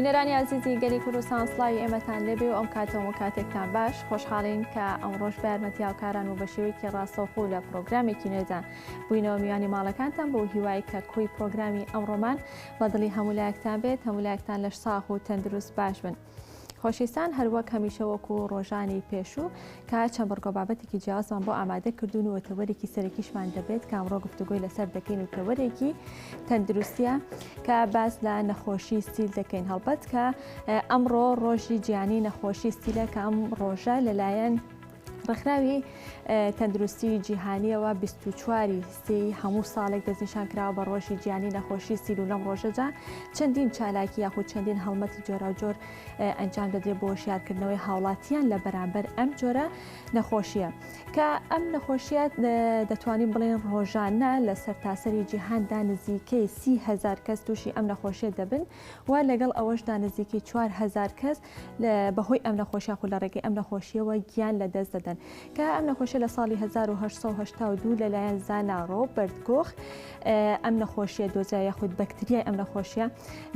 بینەرانی عزیزی گەلی کوردستان سڵاوی ئێمەتان لێبێ و ئەم کاتەوە و کاتێکتان باش خۆشحاڵین کە ئەمڕۆژ بە یارمەتیاوکاران و بە شێوەیەکی ڕاستەوخۆ لە پرۆگرامێکی نوێدا بووینەوە میوانی ماڵەکانتان بۆ هیوای کە کوی پرۆگرامی ئەمڕۆمان بە دڵی هەمولایەکتان بێت هەمولایەکتان لەش ساغ و تەندروست باش بن. خۆشەویستان هەروەک هەمیشە وەکو ڕۆژانی پێشوو کە چەند بڕگۆ بابەتێکی جیاوازمان بۆ ئامادە کردوون و تەوەرێکی سەرەکیشمان دەبێت کە ئەمڕۆ گفتوگۆی لەسەر دەکەین و تەوەرێکی تەندروستیە کە باس لە نەخۆشی ستیل دەکەین هەڵبەت کە ئەمڕۆ ڕۆژی جیهانی نەخۆشی ستیلە کە ئەم ڕۆژە لەلایەن ڕێکخراوی تەندروستی جیهانیەوە 24 سی هەموو ساڵێک دەستنیشان کراوە بە ڕۆژی جیهانی نەخۆشی ستیل و لەم ڕۆژەدا چەندین چالاکی یاخود چەندین هەڵمەتی جۆراوجۆر ئەنجام دەدرێت بۆ شیارکردنەوەی هاوڵاتیان لە بەرامبەر ئەم جۆرە نەخۆشیە کە ئەم نەخۆشیە دەتوانین بڵێن ڕۆژانە لە سەرتاسەری جیهاندا نزیکەی 30,000 کەس تووشی ئەم نەخۆشیە دەبن و لەگەڵ ئەوەشدا نزیکەی 4,000 کەس بەهۆی ئەم نەخۆشیە خو لە ڕێگەی ئەم نەخۆشیەوە گیان لەدەست دەدەن کە ئەم نەخۆشیە لە ساڵی 1882 لەلایەن زانا ڕۆبەرت کۆخ ئەم نەخۆشیە دۆزرا یاخود بەکتریای ئەم نەخۆشیە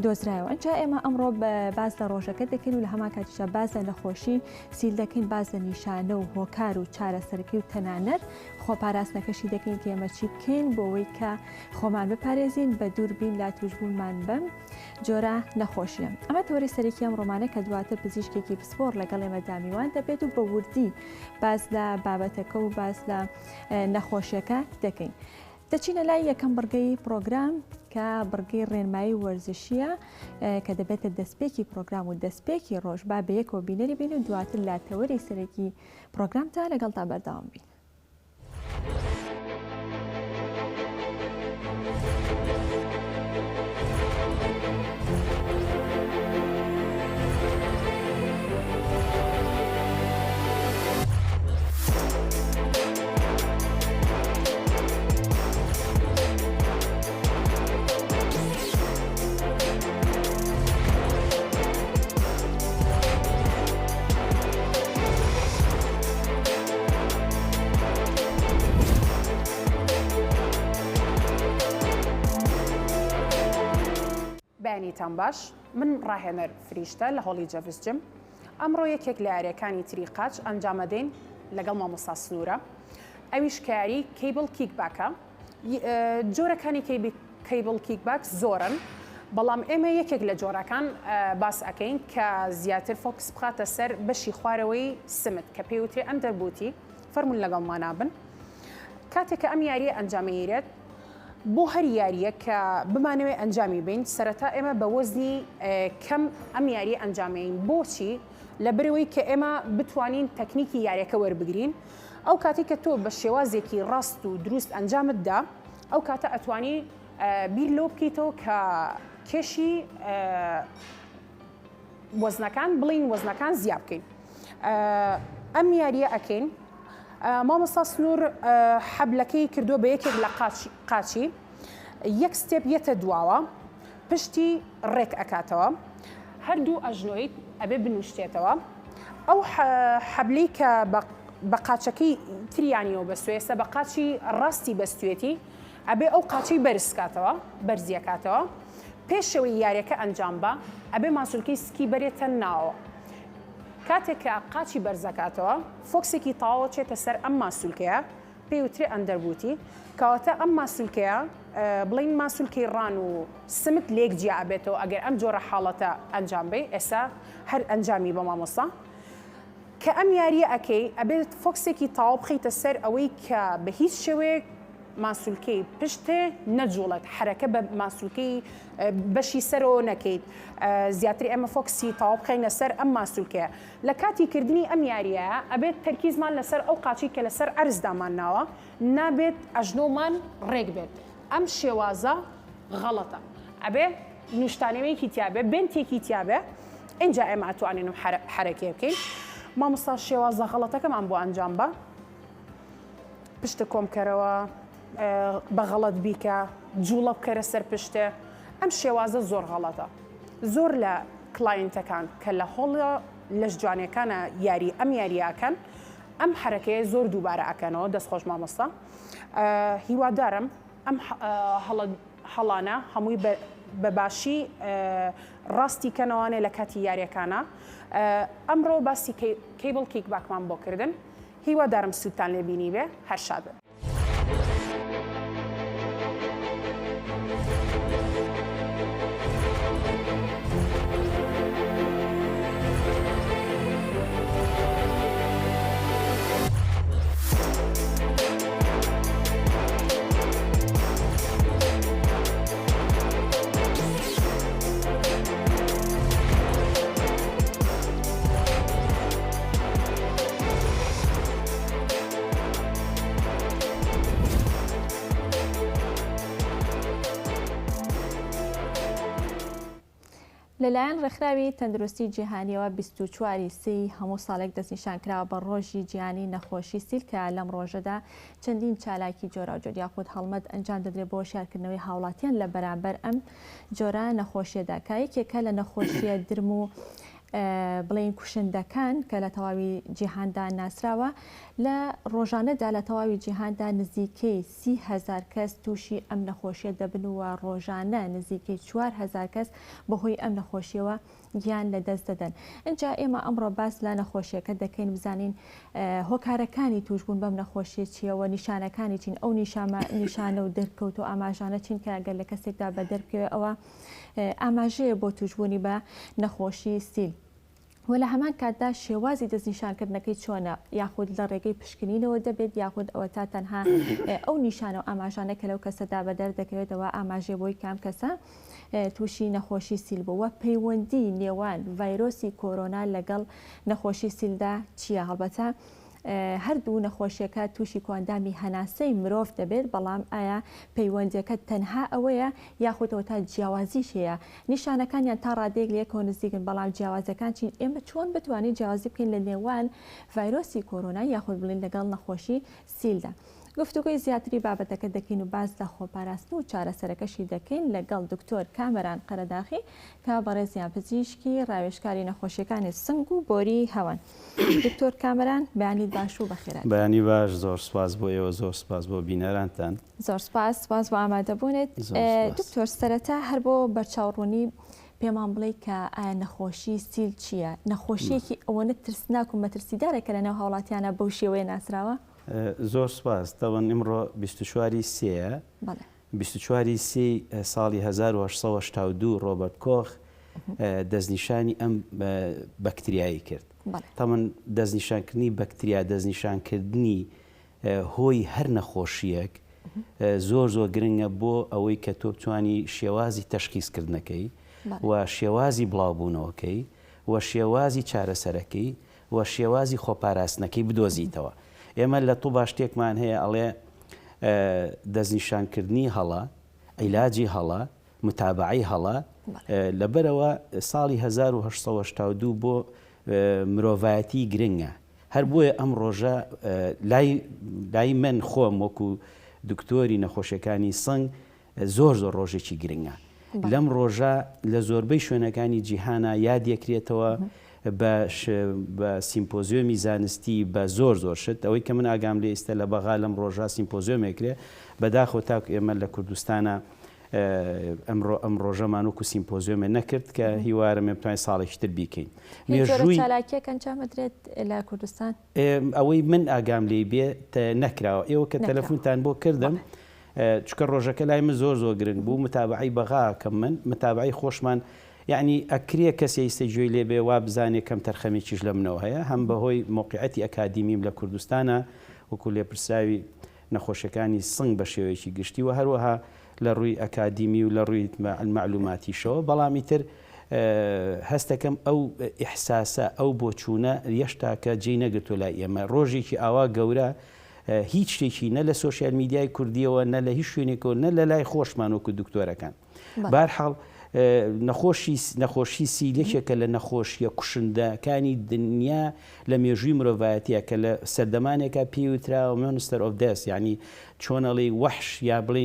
دۆزرایەوە. ئەنجا ئێمە ئەمڕۆ باز لە ڕۆژەکە دەکەین و لە هەمان کاتیشە باز لە نەخۆشی سیل دەکەین باز لە نیشانە و هۆکار و چارەسەرەکی و تەنانەت خۆپاراستنەکەشی دەکەین کە ئێمە چی بکەین بۆەوەی کە خۆمان بپارێزین بە دووربین لا توشبوونمان بەم جۆرە نەخۆشیە. ئەمە تەوەری سەرەکی ئەم ڕۆمانە کە دواتر پزیشکێکی پسپۆر لەگەڵ ئێمە دامیوان دەبێت و بە وردی باز لە بابەتەکە و باز لە نەخۆشیەکە دەکەین. دەچینە لای یەکەم بڕگەی پرۆگرام کە بڕگەی ڕێنمایی وەرزشیە کە دەبێتە دەستپێکی پرۆگرام و دەستپێکی ڕۆژ با بە یەکەوە بینەری بین و دواتر لا تەوەری سەرەکی پرۆگرامتا لەگەڵتا بەردەوام بین. بەیانیتان باش من ڕاهێنەر فریشتە لە هۆڵی جەڤزجم ئەمڕۆ یەکێک لە یاریەکانی تری قاچ ئەنجامەدەین لەگەڵ مامۆستا سنوورە ئەویش کاری کەیبڵ کیکباکە جۆرەکانی کەیبڵ کیکباک زۆرن بەڵام ئێمە یەکێک لە جۆرەکان باس ئەەکەین کە زیاتر فۆکس بخاتە سەر بەشی خوارەوەی سمت کە پێوتێ ئەم دەربوتی فەرمون لەگەڵمانابن کاتێککە ئەم یاریە ئەنجامەیرێت بۆ هەر یاریە کە بمانەوێت ئەنجامی بین سەرەتا ئێمە بە وەزنی کەم ئەم یاریە ئەنجامین بۆچی لە برەوەی کە ئێمە بتوانین تەکنیکی یاریەکە وەربگرین ئەو کاتی کە تۆ بە شێوازێکی ڕاست و دروست ئەنجامتدا ئەو کاتە ئەتوانی بیر لۆ بکەیتەوە کە کێشی وەزنەکان بڵین وەزنەکان زیاد بکەین ئەم یاریە ئەکەین مامۆستا سنوور حەبلەکەی کردووە بە یەکێک لە قاچی یەک ستێپ یەتە دواوە پشتی ڕێک ئەکاتەوە هەردوو ئەژنۆیت ئەبێ بنوشتێتەوە ئەو حەبلەی کە بە قاچەکەی تریانیەوە بەستوێسە بە قاچی ڕاستی بەستوێتی ئەبێ ئەو قاچی بەرزکاتەوە بەرزیەکاتەوە پێشەوەی یاریەکە ئەنجام بە ئەبێ ماسوولکەی سکی بەرێتە ناوە کاتێککە قاچی بەرزەکاتەوە فۆکسێکی تاوە چێتە سەر ئەم ماسوولکەیە پێوترێ ئەندەربووتی کەواتە ئەم ماسوولکەیە بڵین ماسوولکەی ڕان و سمت لێک جیا ئەبێتەوە ئەگەر ئەم جۆرە حاڵەتە ئەنجام بێ ئێستا هەر ئەنجامی بە مامۆستا کە ئەم یاریە ئەەکەی ئەبێت فۆکسێکی تاوە بخیتە سەر ئەوەی کە بە هیچ شێوەیەک ماسوولکەی پشتێ نەجوڵێت حرەکە بە ماسوولکەی بەشی سەرەوە نەکەیت زیاتر ئێمە فۆکسی تاوا بخەینە سەر ئەم ماسوولکەیە لە کاتی کردنی ئەم یاریە ئەبێت تەرکیزمان لەسەر ئەو قاچی کە لەسەر ئەرزدامان ناوە نابێت ئەژنۆمان ڕێک بێت ئەم شێوازە غەڵەتە ئەبێ نوشتانەوەیەکی تیابێ بنتێکی تیابێ ئینجا ئێمە ئەتوانینم حرەکێ بکەین مامۆستا شێوازە غەڵەتەکەمان بۆ ئەنجام بە پشتە کۆمکەرەوە بە غەڵەت بیکە جوڵە بکەرە سەر پشتێ ئەم شێوازە زۆر غەڵەتە زۆر لە کلاینتەکان کە لە هۆڵە لەش جوانەکانە یاری ئەم یاریاکەن ئەم حرەکەیە زۆر دووبارە ئەکەنەوە دەستخۆش مامۆستا هیوادارم ئەم هەڵانە هەمووی بەباشی ڕاستی کەنەوانێ لە کاتی یاریەکانە ئەمڕۆ باسی کیبل کیک باکمان بۆ کردن هیوادارم سوودتان لێبینی بێ هەر شاد بن. لەلایەن ڕێکخراوی تەندروستی جیهانیەوە 24 سی هەموو ساڵێک دەستنیشانکراوە بە ڕۆژی جیهانی نەخۆشی سیل کە لەم ڕۆژەدا چەندین چالاکی جۆراوجۆر یاخود هەڵمەت ئەنجام دەدرێت بۆ شیارکردنەوەی هاوڵاتیان لە بەرامبەر ئەم جۆرە نەخۆشیەدا کایەکێکە لە نەخۆشیە درم و بڵین کوشندەکان کە لە تەواوی جیهاندا ناسراوە لە ڕۆژانەدا لە تەواوی جیهاندا نزیکەی 30,000 کەس تووشی ئەم نەخۆشیە دەبنەوە ڕۆژانە نزیکەی 4,000 کەس بەهۆی ئەم نەخۆشیەوە گیان لە دەست دەدەن. اینجا ئێمە ئەمڕۆ باس لە نەخۆشیەکە دەکەین بزانین هۆکارەکانی توشبوون بەم نەخۆشیە چیەوە نیشانەکانی چین ئەو نیشانە و دەرکەوت و ئاماژانە چین کە ئەگەر لە کەسێکدا بە دەرکەوێ ئەوە ئاماژەیە بۆ توشبوونی بە نەخۆشی سیل. و لە هەمان کاتدا شێوازی دەستنیشانکردنەکەی چۆنە یاخود لە ڕێگەی پشکنینەوە دەبێت یاخود ئەوە تا تەنها ئەو نیشانە و ئاماژانە کە لەو کەسەدا بەدەر دەکەوێتەوە ئاماژێ بۆی کام کەسە تووشی نەخۆشی سیل بووە پەیوەندی نێوان ڤایرۆسی کۆرۆنا لەگەڵ نەخۆشی سیلدا چییە؟ هەڵبەتە هەردوو نەخۆشیەکە تووشی کۆندامی هەناسەی مرۆڤ دەبێت بەڵام ئایا پەیوەندیەکە تەنها ئەوەیە یاخودەوە تا جیاوازیش هەیە نیشانەکانیان تا ڕادێک لەکەوە نزیکن بەڵام جیاوازەکان چین ئێمە چۆن بتوانین جیاوازی بکەین لە نێوان ڤایرۆسی کۆرۆنا یاخود بڵین لەگەڵ نەخۆشی سیلدا. گفتوگوی زیاتری بابەتەکە دەکەین و باز لە خۆپاراستن و چارەسەرەکەشی دەکەین لەگەڵ دکتۆر کامەران قەرەداخی کە بەڕێزیان پزیشکی ڕاوێژکاری نەخۆشیەکانی سنگ و بۆری هەون. دکتۆر کامەران بەیانیت باش و بەخێرات. بەیانی باش، زۆر سپاس بۆ ئێوە، زۆر سپاس بۆ بینەرانتان. زۆر سپاس بۆ ئامادەبوونێت. دکتۆر سەرەتا هەر بۆ بەرچاوڕوونی پێمان بڵێ کە ئایا نەخۆشی سیل چییە؟ نەخۆشیەکی ئەوەنە ترسناک و مەترسیدارێکە لەنێو هاوڵاتیانە بەو شێوەیە ناسراوە؟ زۆر سپاس. تەوەن ئیمڕۆ 24 سێە 24 سی ساڵی 1882 ڕۆبەرت کۆخ دەستنیشانی ئەم بەکتریایی کرد. تەمەن دەستنیشانکردنی بەکتریا دەستنیشانکردنی هۆی هەر نەخۆشیەک زۆر زۆر گرنگە بۆ ئەوەی کە تۆ بتوانی شێوازی تەشخیصکردنەکەی و شێوازی بڵاوبوونەوەکەی و شێوازی چارەسەرەکەی و شێوازی خۆپاراستنەکەی بدۆزیتەوە. ئێمە لە تو باشتێکمان هەیە ئەڵێ دەستنیشانکردنی هەڵە، عیلاجی هەڵە، متابعی هەڵە لەبەرەوە ساڵی 1882 بۆ مرۆڤایەتی گرنگە. هەر بۆیە ئەم ڕۆژە لای من خۆم وەکو دکتۆری نەخۆشیەکانی سنگ زۆر زۆر ڕۆژێکی گرنگە. لەم ڕۆژە لە زۆربەی شوێنەکانی جیهانە یادیەکرێتەوە بە سیمپۆزیۆمی زانستی بە زۆر زۆر شت. ئەوەی کە من ئاگام لێ ئێستا لە بەغا لەم ڕۆژە سیمپۆزیۆمێکرێ بەداخۆ تاکو ئێمە لە کوردستانە ئەم ڕۆژەمان وەکو سیمپۆزیۆمێ نەکرد کە هیوارە مێ بتوانین ساڵێکی تر بیکەین. چالاکیەکەن چامەدرێت لە کوردستان ئەوەی من ئاگام لێ بێ نەکراوە. ئێوە کە تەلەفۆنتان بۆ کردم چکە ڕۆژەکە لای من زۆر زۆر گرنگ بوو متابعی بەغاکەم من متابعی خۆشمان یعنی ئەکرێ کەسی ئێستا گوێی لێ بێ وا بزانێ کەم تەرخەمێکیش لە منەوە هەیە هەم بەهۆی موقعەتی ئەکادیمیم لە کوردستانە وەکو لێپرساوی نەخۆشیەکانی سنگ بە شێوەیەکی گشتی و هەروەها لە ڕووی ئەکادیمی و لە ڕووی معلوماتیشەوە. بەڵامی تر هەستەکەم ئەو ئیحساسە ئەو بۆچوونە یەشتا کە جێی نەگرتو لای ئێمە. ڕۆژێکی ئاوا گەورە هیچ شتێکی نە لە سۆشیال میدیای کوردیەوە نە لە هیچ شوێنێکەوە نە لە لای خۆشمان وەکو دکتۆرەکان. بەرحاڵ نەخۆشی سیلێکێکە لە نەخۆشیە کوشندەکانی دنیا لە مێژووی مرۆڤایەتیە کە لە سەردەمانێکە پێوتراوە مۆنستەر ئۆف دەست یعنی چۆنەڵی وەحش یا بڵێ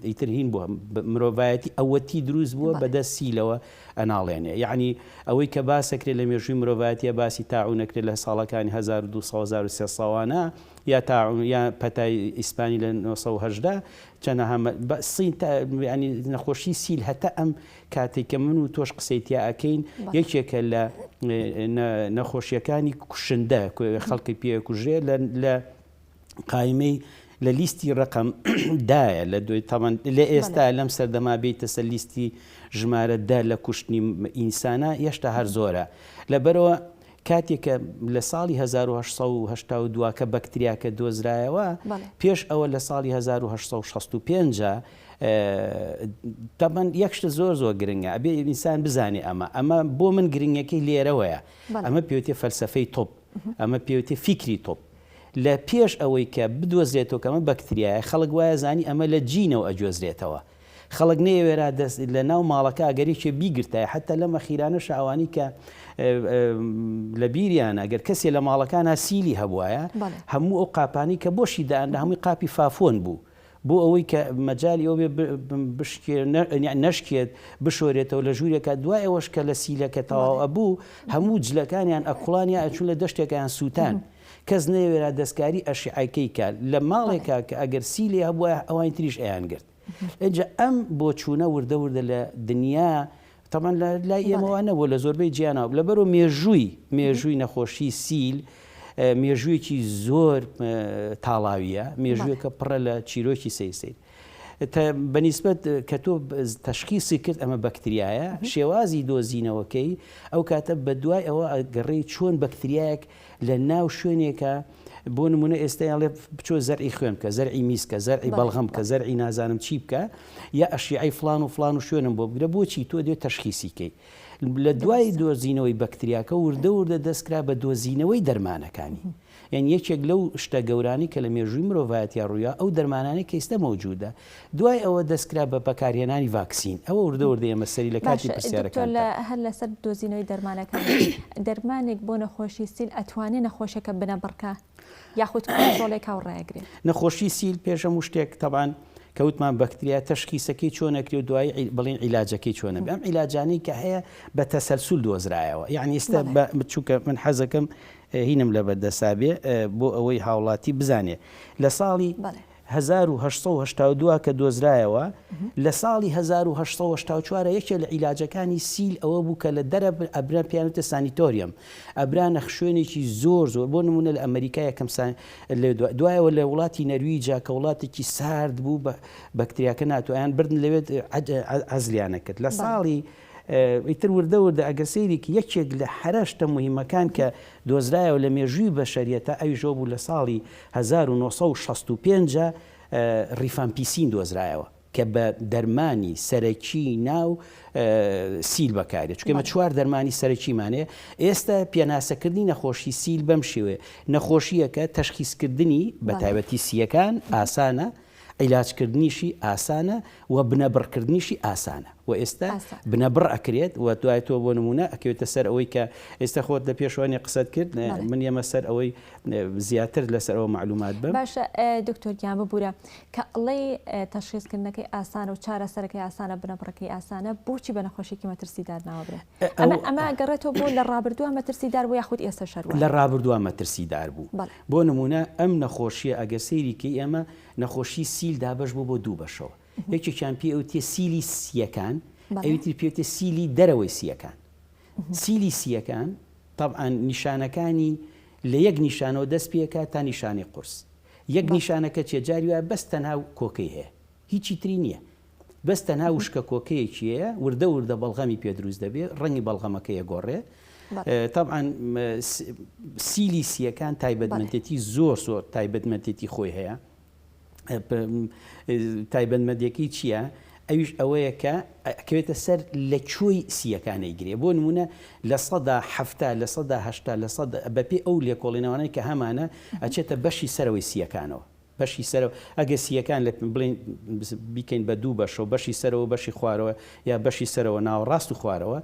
ئیتر هین بووە مرۆڤایەتی ئەوەتی دروست بووە بەدەست سیلەوە ئەناڵێنێ یعنی ئەوەی کە باسەکرێت لە مێژووی مرۆڤایەتیە باسی تاعونەکرێت لە ساڵەکانی 1930 یا تاعون یا پەتای ئیسپانی لە 1970 چەنەها سین ینی نەخۆشی سیل هەتا ئەم کاتێککە من و تۆش قسەیتیا ئەکەین یەکێکە لە نەخۆشیەکانی کوشندە خەڵکی پێکوژێ لە قایمەی لە لیستی ڕقم دایە لە دوای تاوان لە ئێستا لەم سەردەما بێتە سەر لیستی ژمارەدا لە کوشتنی ئینسانە هێشتا هەر زۆرە لەبەرەوە کاتێکە لە ساڵی 1970 کە بەکتریاکە دۆزرایەوە پێش ئەوە لە ساڵی 1965 تامان یەکشتە زۆر گرنگە ئەبێ ئینسان بزانێ ئەمە بۆ من گرنگەکەی لێرەوەیە ئەمە پێوتێ فەلسەفەی تۆپ ئەمە پێوتێ فیکری تۆپ لە پێش ئەوەی کە بدۆزرێتەوە کەمە بەکتریایە خەڵک وایە زانی ئەمە لە جینەوە ئەجۆزرێتەوە خەڵک نەیەوێرا دەست لە ناو ماڵەکە ئەگەریکێ بیگرتایە حتا لەمە خیرانە شاوانی کە لە بیریانە ئەگەر کەسێ لە ماڵەکانە سیلی هەبوایە هەموو ئەو قاپانی کە بۆشی دااندا هەمووی قاپی فافۆن بوو بۆ ئەوەی کە مەجای ئەو نەشکێت بشۆرێتەوە لە ژوورێکە دوای ئەوەش کە لە سیلەکە تەواو بوو هەموو جلەکانیان ئەقڵانیا ئەچون لە دەشتێکیان سووتان کەس نەوێرا دەستکاری ئەشیعەکەی کات لە ماڵێکە کە ئەگەر سیلی هەبووە ئەوان تریش ئەیان گرت ئەجا ئەم بۆ چوونە وردە لە دنیا تەمان لای ئێمەوە نەبوو لە زۆربەی گیانەوە لەبەرەوە مێژووی نەخۆشی سیل مێژوویەکی زۆر تاڵاویە مێژوویەکە پڕە لە چیرۆکی سەیسەیر بەنیسبەت کە تۆ تەشخیصی کرد ئەمە بەکتریایە شێوازی دۆزینەوەکەی ئەو کاتە بە دوای ئەوە گەڕێی چۆن بەکتریایەک لە ناو شوێنێکە بۆ نمونە ئێستاڵێ بچۆ زەرعی خوێن کە زەرعی میسکە زەرعی بەڵغەم کە زەرعی نازانم چی بکە یا ئەشیعی فلان و شوێنم بۆ بگرە بۆچی تۆ دێت تەشخیصیکەی لە دوای دۆزینەوەی بەکتریاکە وردە دەستکرا بە دۆزینەوەی دەرمانەکانی یعنی یەکێک لەو شتە گەورانی کە لە مێژووی مرۆڤایەتی ڕوویا ئەو دەرمانانی کە ئێستا مەوجودە دوای ئەوە دەستکرا بە بەکارهێنانی ڤاکسین ئەوە وردە ئێمە سەری لە کاتی پرسیارەکان هەر لەسەر دۆزینەوەی دەرمانەکان دەرمانێک بۆ نەخۆشی سیل ئەتوانێت نەخۆشەکە بنە بڕکە یاخود کۆنترۆڵێک و ڕێگرێت نەخۆشی سیل پێشە شتێک تەبان کەوتمان بەکتریا تەشخیصەکەی چۆنەکری و دوای بڵین عیلاجەکەی چۆنە ئەم عیلاجانەی کە هەیە بە تەسەلسول دۆزرایەوە یعنی ئێستا بچووکە من حەزەکەم هینم لە بەردەسابێ بۆ ئەوەی هاوڵاتی بزانێ لە ساڵی 1970 کە دۆزرایەوە لە ساڵی 1970 یەکێ لە عیلاجەکانی سیل ئەوە بوو کە لە دەرە ئەبرا پیانوتە سانیتۆریەم ئەبرانە شوێنێکی زۆر بۆ نمونە لە ئەمریکا یەکەم دوایەوە لە وڵاتی نەرویجا کە وڵاتێکی سارد بوو بە بەکتریاکە ناتوانیان بردن لەوێت عەزلیانە کرد لە ساڵی ئیتر وردە ئەگەر سەیرێکی یەکێک لە حرەشتە مهمەکان کە دۆزرایەوە لە مێژووی بەشەریەتە ئەوی ژۆ بوو لە ساڵی 1965 ریفامپیسین دۆزرایەوە کە بە دەرمانی سەرەکی ناو سیل بەکارێت چکەمە 4 دەرمانی سەرەکیمانەیە ئێستا پێناسەکردنی نەخۆشی سیل بەم شێوێ نەخۆشیەکە تەشخیصکردنی بە تایبەتی سیەکان ئاسانە عیلاجکردنیشی ئاسانە و بنەبڕکردنیشی ئاسانە و ئێستا بنەبڕ ئەکرێت و دوای تۆ بۆ نمونە ئەکەوێتە سەر ئەوەی کە ئێستا خۆت لە پێشوانی قسەت کرد من ئێمە سەر ئەوەی زیاتر لەسەر ئەوە معلومات بم باشە دکتۆر گیان ببوورە کە ئەڵێ تەشخیصکردنەکەی ئاسانە و چارەسەرەکەی ئاسانە بنەبڕەکەی ئاسانە بۆچی بە نەخۆشیێکی مەترسیدار ناوەبرێ ئەمە گەڕێتەوە بۆ لە ڕابردووە مەترسیدار بوو یاخود ئێستا شەروە لە ڕابردووە مەترسیدار بوو بۆ نمونە ئەم نەخۆشیە ئەگەر سەیریکە ئێمە نەخۆشی سیل دابەش بوو بۆ دوو بەشەوە یەکێکیان پێ ئەوتێ سیلی سیەکان ئەوتر پێوتێ سیلی دەرەوەی سیەکان سیلی سیەکان طبعا نیشانەکانی لە یەک نیشانەوە دەست پێکە تا نیشانی قورس یەک نیشانەکە چێجاری وایە بەس تەنها کۆکەی هەیە هیچی تری نییە بەس تەنها وشکە کۆکەیەکی هەیە وردە بەڵغەمی پێ دروست دەبێت ڕەنگی بەڵغەمەکەیە گۆڕێ طبعا سیلی سیەکان تایبەتمەندێتی زۆر تایبەتمەندێتی خۆی هەیە تایبەتمەندێکی چییە؟ ئەویش ئەوەیە کە ئەکەوێتە سەر لە کوێی سیەکانەی گرێ بۆ نمونە لە 100 لە 100 بەپێ ئەو لێکۆڵینەوەی کە هەمانە ئەچێتە بەشی سەرەوەی سیەکانەوە بەشی سەرەوە ئەگە سیەکان لە بڵین بیکەین بە دوو بەشەوە بەشی سەرەوە بەشی خوارەوە یا بەشی سەرەوە ناوەڕاست و خوارەوە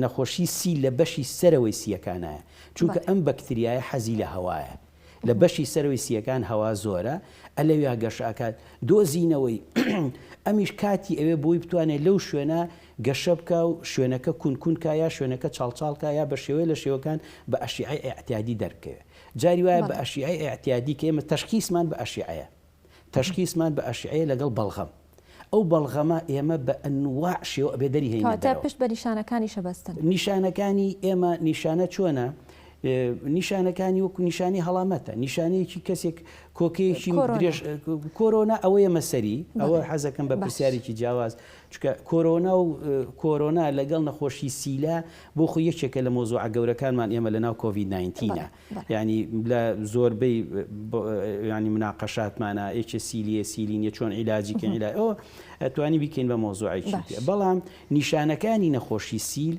نەخۆشی سی لە بەشی سەرەوەی سیەکانایە چونکە ئەم بەکتریایە حەزی لە هەوایە لە بەشی سەرەوەی سیەکان هەوا زۆرە ئەلەویا گەشەکات دۆزینەوەی ئەمیش کاتی ئەوێ بۆی بتوانێت لەو شوێنە گەشە بکە و شوێنەکە کونکونکە یا شوێنەکە چاڵچالکە یا بە شێوەیە لە شێوەکان بە ئەشیعی ئەعتیادی دەرکەوێت جاری وایە بە ئەشیعی ئەعتیادی کە ئێمە تەشخیصمان بە ئەشیعەیە تەشخیصمان بە ئەشیعەیە لەگەڵ بەڵغەم ئەو بەڵغەمە ئێمە بە ئەنواع شێوە بێ دەری هێنێتەوە پشت بە نیشانەکانی شەبەستن نیشانەکانی ئێمە نیشانە چۆنە نیشانەکانی وەکو نیشانی هەڵامەتە نیشانەیەکی کەسێک کۆکەیەکی درێژ کۆرۆنا ئەوەیە مەسەری ئەوە حەزەکەم بە پرسیارێکی جیاواز چکە کۆرۆنا و کۆرۆنا لەگەڵ نەخۆشی سیلا بۆ خۆ یەکێکە لە مۆزوع گەورەکانمان ئێمە لەناو کۆڤید-19 ینی لە زۆربەی ینی مناقەشاتمانە ئێچە سیلیە سیلینە چۆن عیلاجی کە ئەوە توانی بیکەین بە مۆزوعێکی بەڵام نیشانەکانی نەخۆشی سیل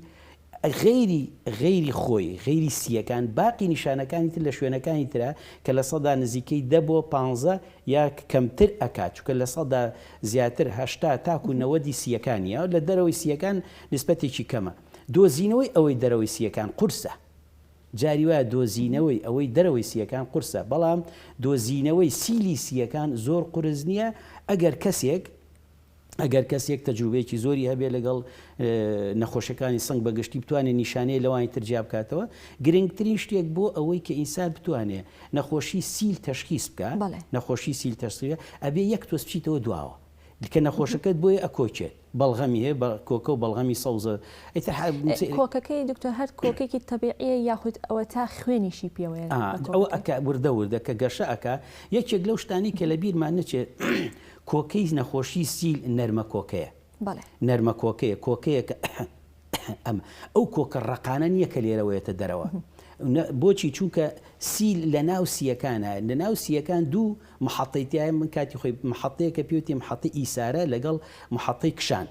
غیری خۆی غیری سیەکان باقی نیشانەکانی تر لە شوێنەکانی ترە کە لە سەدا نزیکەی 10 بۆ 15 یا کەمتر ئەکات چکە لە سەدا زیاتر 80 تاکو 90 سیەکانیە لە دەرەوەی سیەکان نسبەتێکی کەمە دۆزینەوەی ئەوەی دەرەوەی سیەکان قورسە جاری وایە دۆزینەوەی ئەوەی دەرەوەی سیەکان قورسە بەڵام دۆزینەوەی سیلی سیەکان زۆر قورس نییە ئەگەر کەسێک تەجروبەیەکی زۆری هەبێ لەگەڵ نەخۆشەکانی سنگ بەگشتی بتوانێت نیشانەیە لەوانی ترجیا بکاتەوە گرنگترین شتێک بۆ ئەوەی کە ئینسان بتوانێت نەخۆشی سیل تەشخیص بکە نەخۆشی سیل تەشخیص ئەبێ یەک تۆز بچیتەوە دواوە کە نەخۆشەکەت بۆیە ئەکۆچێت بەڵغەمی هەیە بە کۆکە و بەڵغەمی سەوزە کۆکەکەی دکتۆر هەر کۆکێکی تەبیعیە یاخود ئەوە تا خوێنیشی پێوەیە ئەوە ئەکا وردە کە گەشە ئەکا یەکێک لەو شتانی کە لە بیرمان نەچێت کۆکەی نەخۆشی سیل نەرمە کۆکەیە نەرمە کۆکەیە کە ئەو کۆکە ڕقانە نییە کە لێرەوەیەتە دەرەوە بۆچی چونکە سیل لە ناو سیەکانە لە ناو سیەکان دوو محەتەیتیایە من کاتی خۆی محەتەیەکە پێوتی محەتە ئیسارە لەگەڵ محەتەی کشان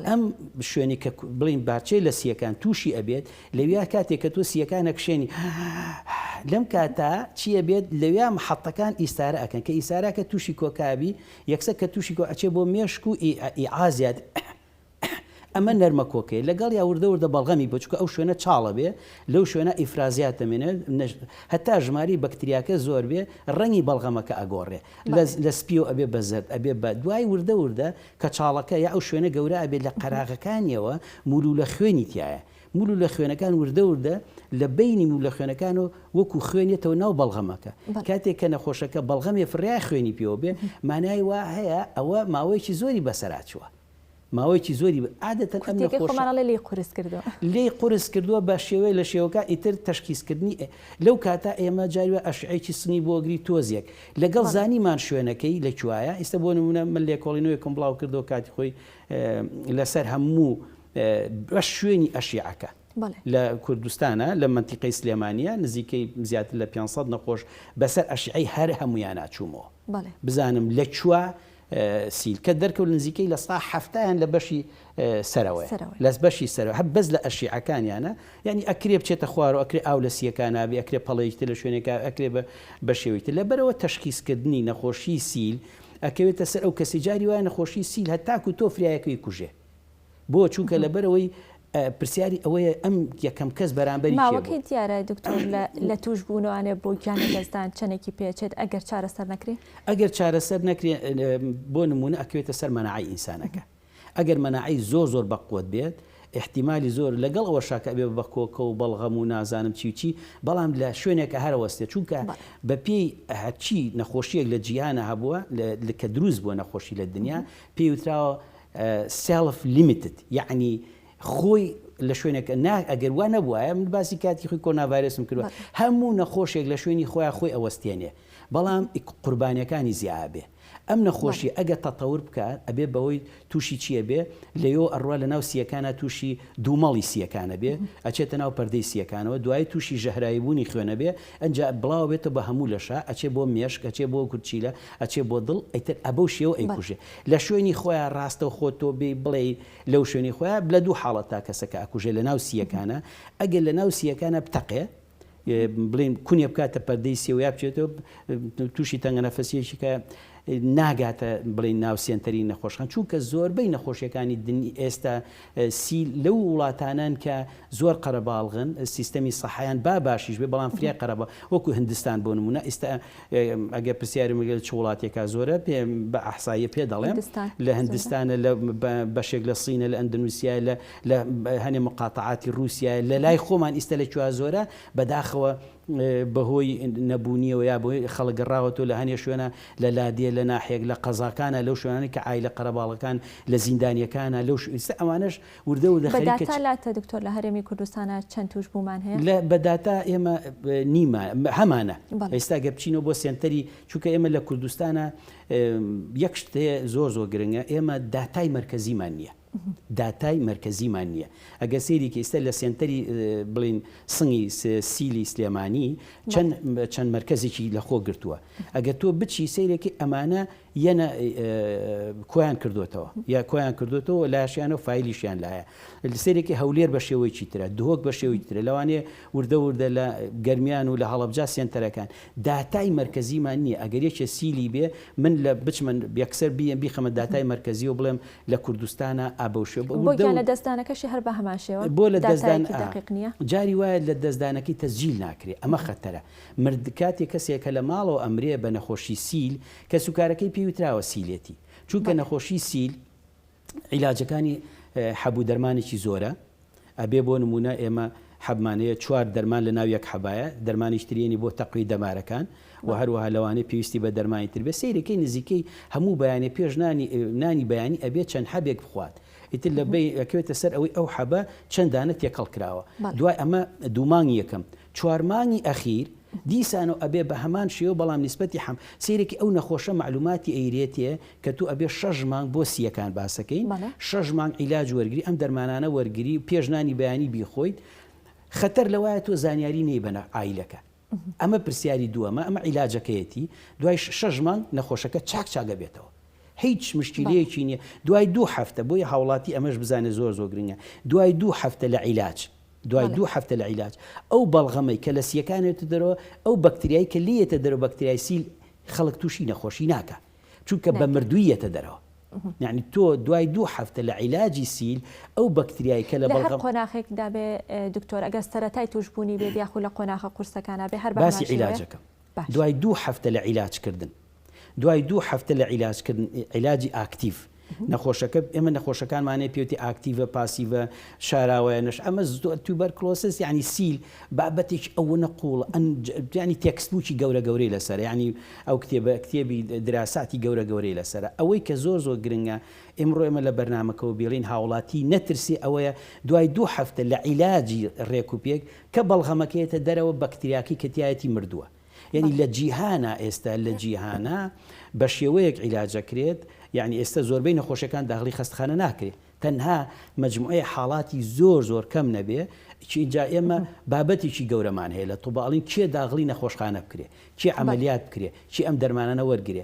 ئەم شوێنی کە بڵین باچەی لە سیەکان تووشی ئەبێت لەویا کاتێک کە تۆ سیەکانە کشێنی لەم کاتا چیە بێت لەویا محەتەکان ئیسارە ئەکەن کە ئیساراکە تووشی کۆکابی یەکسە کە تووشی کۆ ئەچێ بۆ مێشک و ئیعازیات ئەمە نەرمە کۆکەیە لەگەڵ یا وردە بەڵغەمی بچکە ئەو شوێنە چاڵە بێ لەو شوێنە ئیفرازیات دەمێنێت هەتا ژماری بەکتریاکە زۆر بێ ڕەنگی بەڵغەمەکە ئەگۆڕێ لە سپیۆ ئەبێ بەزەت ئەبێ بە دوای وردە کە چاڵەکە یا ئەو شوێنە گەورە ئەبێت لە قەراغەکانیەوە مولو لە خوێنی تایە مولو لە خوێنەکان وردە لە بینی مولو لە خوێنەکان و وەکو خوێنێتەوە ناو بەڵغەمەکە کاتێک کە نەخۆشەکە بەڵغەمی فڕای خوێنی پێوە بێ مانای وا هەیە ئەوە ماوەیەکی زۆری بەسەرچووە ماوەیەکی زۆری عادەتەن لێی قورس کردووە بە شێوەیە لە شێوەکە ئیتر تەشخیصکردنی لەو کاتا ئێمە جاروە ئەشعەیەکی سنی بۆگری تۆزیەک لەگەڵ زانیمان شوێنەکەی لەکوایە ئێستا بۆ نمونە من لێکۆڵینەوەی بڵاو کردەوە کاتی خۆی لەسەر هەموو بە شوێنی ئەشیعەکە لە کوردستانە لە منتیقەی سلێمانیە نزیکەی زیاتر لە 500 نەخۆش بەسەر ئەشیعەی هەر هەمویان ناچوومەوە بزانم لە چوە سیل کە دەرکەوت نزیکەی لە ستا هەفتیان لە بەشی سەرەوەی لەس بەشی سەرەوە هەب بەس لە ئەشیعەکانیانە ینی ئەکرێ بچێتە خوار و ئەکرێ ئاو لە سیەکانابی ئەکرێ پەڵەیەکتر لە شوێنێکە ئەکرێ بە شێوەیەکتر لەبەرەوە تەشخیصکردنی نەخۆشی سیل ئەکەوێتە سەر ئەو کەسی جاری وایە نەخۆشی سیل هەتاکو تۆ فریایەکەی کوژێ بۆ چونکە لەبەرەوەی پرسیاری ئەوەیە ئەم یەکەم کەس بەرامبەری ماوەکەی دیارە دکتۆر لە توش بوونەوانێ بۆ گیانی دەستان چەندێکی پێچێت ئەگەر چارەسەر نەکرێ ئەگەر چارەسەر نەکرێ بۆ نمونە ئەکەوێتە سەر مەناعی ئینسانەکە ئەگەر مەناعی زۆر بەقوت بێت احتیمالی زۆر لەگەڵ ئەوە شاکە بێ بە کۆکە و بەڵغەم و نازانم چی بەڵام لە شوێنێکە هەرەوەستێ چونکە بە پێی هەرچی نەخۆشیەک لە جیهانە هەبووە کە دروست بووە نەخۆشی لە دنیا پێی وتراوە سێلف لیمیتد یعنی خۆی لە شوێنێکە ئەگەر وا نەبووە من باسی کاتی خۆی کۆناڤایرسم کردووە هەموو نەخۆشێک لە شوێنی خۆیان خۆی ئەوەستێنێ بەڵام قوربانیەکانی زیابێ ئەم نەخۆشی ئەگە تەتەور بکات ئەبێ بەوەی تووشی چییە بێ لەیۆ ئەڕوا لە ناو سیەکانە تووشی دوومەڵی سیەکانە بێ ئەچێتە ناو پەردەی سیەکانەوە دوای تووشی ژەهرایی بوونی خوێنە بێ ئەنج بڵاو بێتە بە هەموو لەشە ئەچێ بۆ مێشک ئەچێ بۆ کورچیلە ئەچێ بۆ دڵ ئەیتر ئەبەو شێوە ئەیکوژێ لە شوێنی خۆیان ڕاستە و خۆتۆ بێ بڵێ لەو شوێنی خۆیان لە دوو حاڵەت تا کەسەکە ئەکوژێ لە ناو سیەکانە ئەگەر لە ناو سیەکانە بتەقێ بڵین کونیە بکاتە پەردەی سێوە بچێتەوە تووشی تەنگە نەفەسیەکی کە ناگاتە بڵێن ناوسێنتەری نەخۆشخان چونکە زۆربەی نەخۆشیەکانی دنی ئێستا سیل لەو وڵاتانان کە زۆر قەرەباڵغن سیستەمی سەحایان باشیش بێ بەڵام فریا قەرەبا وەکو هندستان بۆ نمونە ئێستا ئەگە پرسیاری مگەل چ وڵاتێکا زۆرە پێ بە ئەحسایە پێ دەڵێم لە هندستانە لە بەشێک لە سینە لە ئەندونوسیا لە هەنێ مقاتعاتی رووسیا لە لای خۆمان ئیستا لە کووا زۆرە بەداخەوە بەهۆی نەبوونیەوە یا بۆی خەڵگەڕاوەتەوە لە هەنێ شوێنە لە لادێ لە ناحێک لە قەزاکانە لەو شوێنانی کە ئایلە قەرەباڵەکان لە زیندانیەکانە لەو ئەوانش وردە و بەداتا لاتە دکتۆر لە هەرێمی کوردستانە چەند توش بوومان هەیە لە بەداتا ئێمە نیمە هەمانە ئێستا گە بچینەوە بۆ سێنتەری چونکە ئێمە لە کوردستانە یەک شتەیە زۆر گرنگە ئێمە داتای مرکزیمان نییە داتای مرکزیمان نییە ئەگە سێری کە ئێستا لە سێنتەری بڵین سنگی سیلی سلێمانی چەند مرکزێکی لە خۆ گرتووە ئەگە تۆ بچی سیرێکی ئەمانە یەنە کۆیان کردوێتەوە یا کۆیان کردوێتەوە لاشیانە و فیلیشیان لایە سێرێکی هەولێر بە شێوەیەکی ترە دهۆک بە شێوەی ترە لەوانەیە وردە لە گەرمیان و لە هەڵەبجا سێنتەرەکان داتای مرکزیمان نییە ئەگەر یەکێ سیلی بێ من لە بچمن یەکسەر بیخەمە داتای مرکزی و بڵێم لە کوردستانە ئابەوشێ لە دەستدانەکەشی هەر بە هەماشەوە بۆ لە دەستدان جاری وایە لە دەستدانەکەی تەسجیل ناکرێت ئەمە خەتەرە مرد کاتێک کەسێکە لە ماڵەوە ئەمرێ بە نەخۆشی سیل کە سوکارەکەی پێویتراوە سیلێتی چونکە نەخۆشی سیل عیلاجەکانی حەبوو دەرمانێکی زۆرە ئەبێ بۆ نمونە ئێمە حەبمانەیە 4 دەرمان لە ناو یەک حەبایە دەرمانی شترێنی بۆ تەقوی دەمارەکان و هەروەها لەوانەیە پێویستی بە دەرمانی تر بێ سیرەکەی نزیکەی هەموو بەیانێ پێش نانی بەیانی ئەبێت چەند حەبێک بخوات ئیتر لە ئەکەوێتە سەر ئەوەی ئەو حەبە چەندانە تێکەڵ کراوە دوای ئەمە دوومانگی یەکەم 4 مانگی ئەخیر دیسانە ئەبێ بە هەمان شێوە بەڵام نیسبەتی سیرێکی ئەو نەخۆشە معلوماتی ئەیرێتێ کە تو ئەبێ 6 مانگ بۆ سیەکان باسەکەین 6 مانگ عیلاج وەرگری ئەم دەرمانانە وەرگری پێشنانی بەیانی بیخۆیت خەتەر لەوایە تۆ زانیاری نەی بەنە ئایلەکە ئەمە پرسیاری دووەمە ئەمە عیلاجەکەیەتی دوای 6 مانگ نەخۆشەکە چاکە بێتەوە هیچ مشکلەیەکی نییە دوای 2 هەفتە بۆی هاوڵاتی ئەمەش بزانێت زۆر گرنگە دوای 2 هەفتە لە عیلاج دوای 2 هەفتە لە عیلاج ئەو بەڵغەمەی کە لە سیەکانێتە دەرەوە ئەو بەکتریایی کە لێتە دەرەوە بەکتریای سیل خەڵک تووشی نەخۆشی ناکە چونکە بە مردوویەتە دەرەوە یعنی تۆ دوای 2 هەفتە لە عیلاجی سیل ئەو بەکتریایی کە لە بەڵغەم قۆناغێکدا بێ دکتۆر ئەگەر سەرەتای توشبوونی بێت یاخو لە قۆناغە قورسەکانە بێ هەر باسی عیلاجەکەم دوای 2 هەفتە لە عیلاجکردن دوای 2 هەفتە لە عیلاجکردن عیلاجی ئاکتیڤ نەخۆشەکە ئێمە نەخۆشەکانمانەیە پێوتی ئاکتیڤە پاسیڤە شاراوەیەنش ئەمە توبەرکلۆسس یعنی سیل بابەتێک ئەوە نەقوڵ ینی تێکسبووکی گەورەی لەسەر ینی ئەو کتێبی دراساتی گەورەی لەسەر ئەوەی کە زۆر گرنگە ئێمڕۆ ئێمە لە بەرنامەکەەوە بێڵین هاوڵاتی نەترسی ئەوەیە دوای 2 هەفتە لە عیلاجی ڕێکوپێک کە بەڵغەمەکەیەتە دەرەوە بەکتریاکی کەتیایەتی مردووە یعنی لە جیهانە ئێستا لە جیهانە بە شێوەیەک عیلاجەکرێت یعنی ئێستا زۆربەی نەخۆشەکان داخلی خەستخانە ناکرێت تەنها مجموعەیە حاڵاتی زۆر کەم نەبێ اینجا ئێمە بابەتێکی گەورەمان هەیە لە تووباڵین کێ داغڵی نەخۆشخانە بکرێ چی عملیات بکرێ چی ئەم دەرمانانە وەرگێ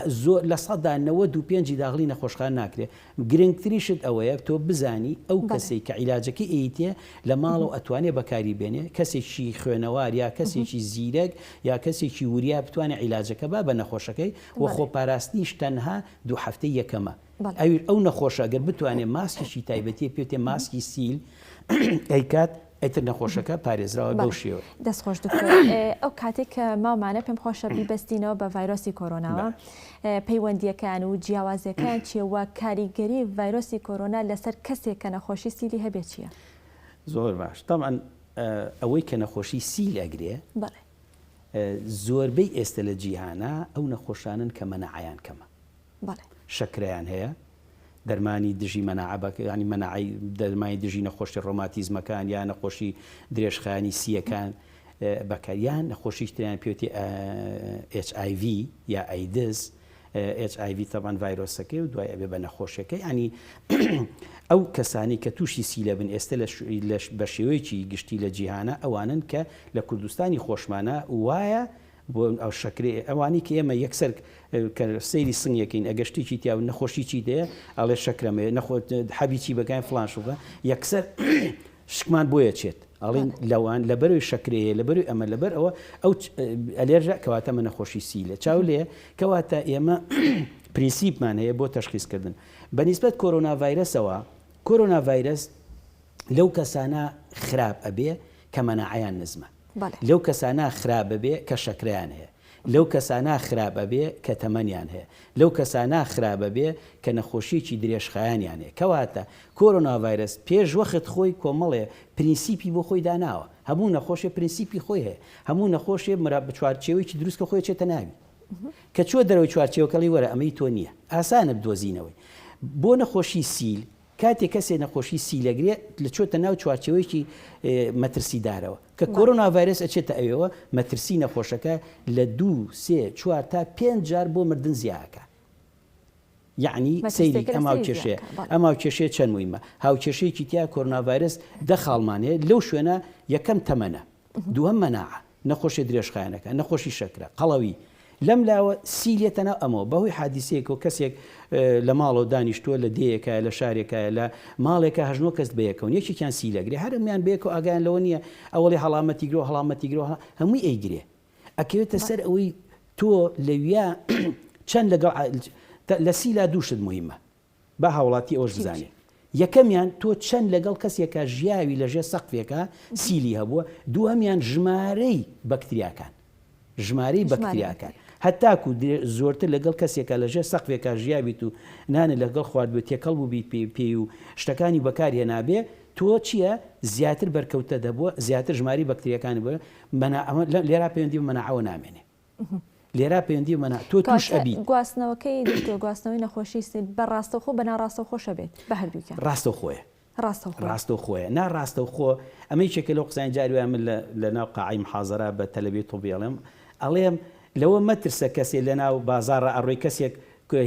زۆر لە 95 داغڵی نەخۆشخان ناکرێت گرنگتریشت ئەوەیە تۆ بزانی ئەو کەسێک کە عیلاجەکە ئیتێ لە ماڵ و ئەتوانێت بەکاری بێنێ کەسێکی خوێنەوار یا کەسێکی زیرەک یا کەسێکی وریا بتوانێت عیلاجەکە بە نەخۆشەکەی و خۆپاراستنیش تەنها 2 هەفتەی یەکەمە ئەو نەخۆشە گەر بتوانێت ماسکیشی تایبەتی پێوتێ ماسکی سیل ئەیکات ئەتر نەخۆشەکە پارێزراوە بەو شێوە دەستخۆش دکتۆر ئەو کاتێک کە ماومانە پێم خۆشە بیبەستینەوە بە ڤایرۆسی کۆرۆناوە پەیوەندیەکان و جیاوازەکان چیەوە کاریگەری ڤایرۆسی کۆرۆنا لەسەر کەسێک کە نەخۆشی سیلی هەبێت چییە؟ زۆر باش تەمان ئەوەی کە نەخۆشی سیل ئەگرێ زۆربەی ئێستا لە جیهانە ئەو نەخۆشانن کە مەنەعەیان کەمە شەکرەیان هەیە دەرمانی دژی مەناعەبەکە ینی مەناعی دەرمانی دژی نەخۆشی ڕۆماتیزمەکان یا نەخۆشی درێژخانی سیەکان بەکاریان نەخۆشی تریان پێوتی HIV یا ئەیدز HIV تەبان ڤایرۆسەکەی و دوای ئەبێ بە نەخۆشیەکەی ینی ئەو کەسانی کە تووشی سیلە بن ئێستا بە شێوەیەکی گشتی لە جیهانە ئەوانن کە لە کوردستانی خۆشمانە وایە بۆ ئەو شەکرێ ئەوانی کە ئێمە یەکسەر کە سەیری سنگەکەین ئەگەشتێکی تیا و نەخۆشی چی دەیە ئەڵێ شەکرەمێ حەبی چی بەکەین فلان شوبە یەکسەر شکمان بۆیە چێت ئەڵین لەوان لەبەروی شەکرەیە لەبەروی ئەمە لەبەر ئەوە ئەو ئەلێرژە کەواتە منە خۆشی سیلە چاو لێ کەواتە ئێمە پرینسیپمان هەیە بۆ تەشخیصکردن بەنسبەت کۆرۆنا ڤایرەسەوە کۆرۆنا ڤایرەس لەو کەسانە خراپ ئەبێ کە مەناعەیان نزمە لەو کەسانە خراپ ببێ کە شەکرەیان هەیە لەو کەسانە خراپ بێ کە تەمەنیان هەیە لەو کەسانە خراپ بێ کە نەخۆشیی درێژخایانیان هەیە کەواتە کۆرۆنا ڤایرەس پێش وەخت خۆی کۆمەڵێ پرینسیپی بۆ خۆی داناوە هەموو نەخۆشیە پرینسیپی خۆی هەیە هەموو نەخۆشیە چوارچێوەیەکی دروستکە خۆی چێتە ناوی کە چۆ دەرەوەی چوارچێوەکەڵی وەرە ئەمەی تۆ نییە ئاسانە بدۆزینەوەی بۆ نەخۆشی سیل کاتێک کەسێ نەخۆشی سیلەگرێت لە چۆتە ناو چوارچەوەیکی مەترسیدارەوە کە کۆرۆنا ڤایرەس ئەچێتە ئەوەوە مەترسی نەخۆشەکە لە 2 3 4 تا 5 جار بۆ مردن زیاکە یعنی سەیری ئەم هاوکێشەیە ئەم هاوکێشەیە چەند مویمە هاوکێشەیەکی تیا کۆرۆنا ڤایرەس دەخاڵمانەیە لەو شوێنە یەکەم تەمەنە دووەم مەناعە نەخۆشی درێژخایەنەکە نەخۆشی شەکرە قەڵەوی لەم لاوە سیلێتەنە ئەمەوە بەهۆی حادیسەیەک و کەسێک لە ماڵەوە دانیشتووە لە دەیەکە لە شارێکە لە ماڵێکە هەژنۆ کەس بەیەکەون یەکێکیان سیلەگرێ هەرمیان بەیەکەوە ئاگیان لەوە نییە ئەوڵی هەڵامەتی گرۆ هەڵامەتی گرۆ هەمووی ئەیگرێ ئەکەوێتە سەر ئەوەی تۆ لەویا چەند لەگەڵ لە سیلا دووشت مهمە با هاوڵاتی ئەوش بزانێ یەکەمیان تۆ چەند لەگەڵ کەسێکە ژیاوی لەژێ سەقفێکە سیلی هەبووە دووەمیان ژمارەی بەکتریاکان ژمارەی بەکتریاکان هەتاکو زۆرتر لەگەڵ کەسێکە لەژێ سەقفێکە ژیاویت و نانە لەگەڵ خواردبێ تێکەڵ بوو بیت پێی و شتەکانی بەکارهێ نابێ تۆ چییە زیاتر بەرکەوتە دەبووە زیاتر ژماری بەکتریەکانی بە لێرا پەیوەندی مەناعەوە نامێنێ لێرا پەیوەندی مەنا تۆ توش ئەبی گواستنەوەکەی گواستنەوەی نەخۆشی بەڕاستەوخۆ بە ناڕاستەوخۆشە بێت بە هەردووکە ڕاستەوخۆیە ڕاستەوخۆیە ناڕاستەوخۆ ئەمەی چێکە لەو قسان جارویان من لە ناو قاعی محازەرا بە تەلەبێت و بێڵێم ئەڵێم لەوە مەترسە کەسێ لە ناو بازارڕ ئەڕۆی کەسێک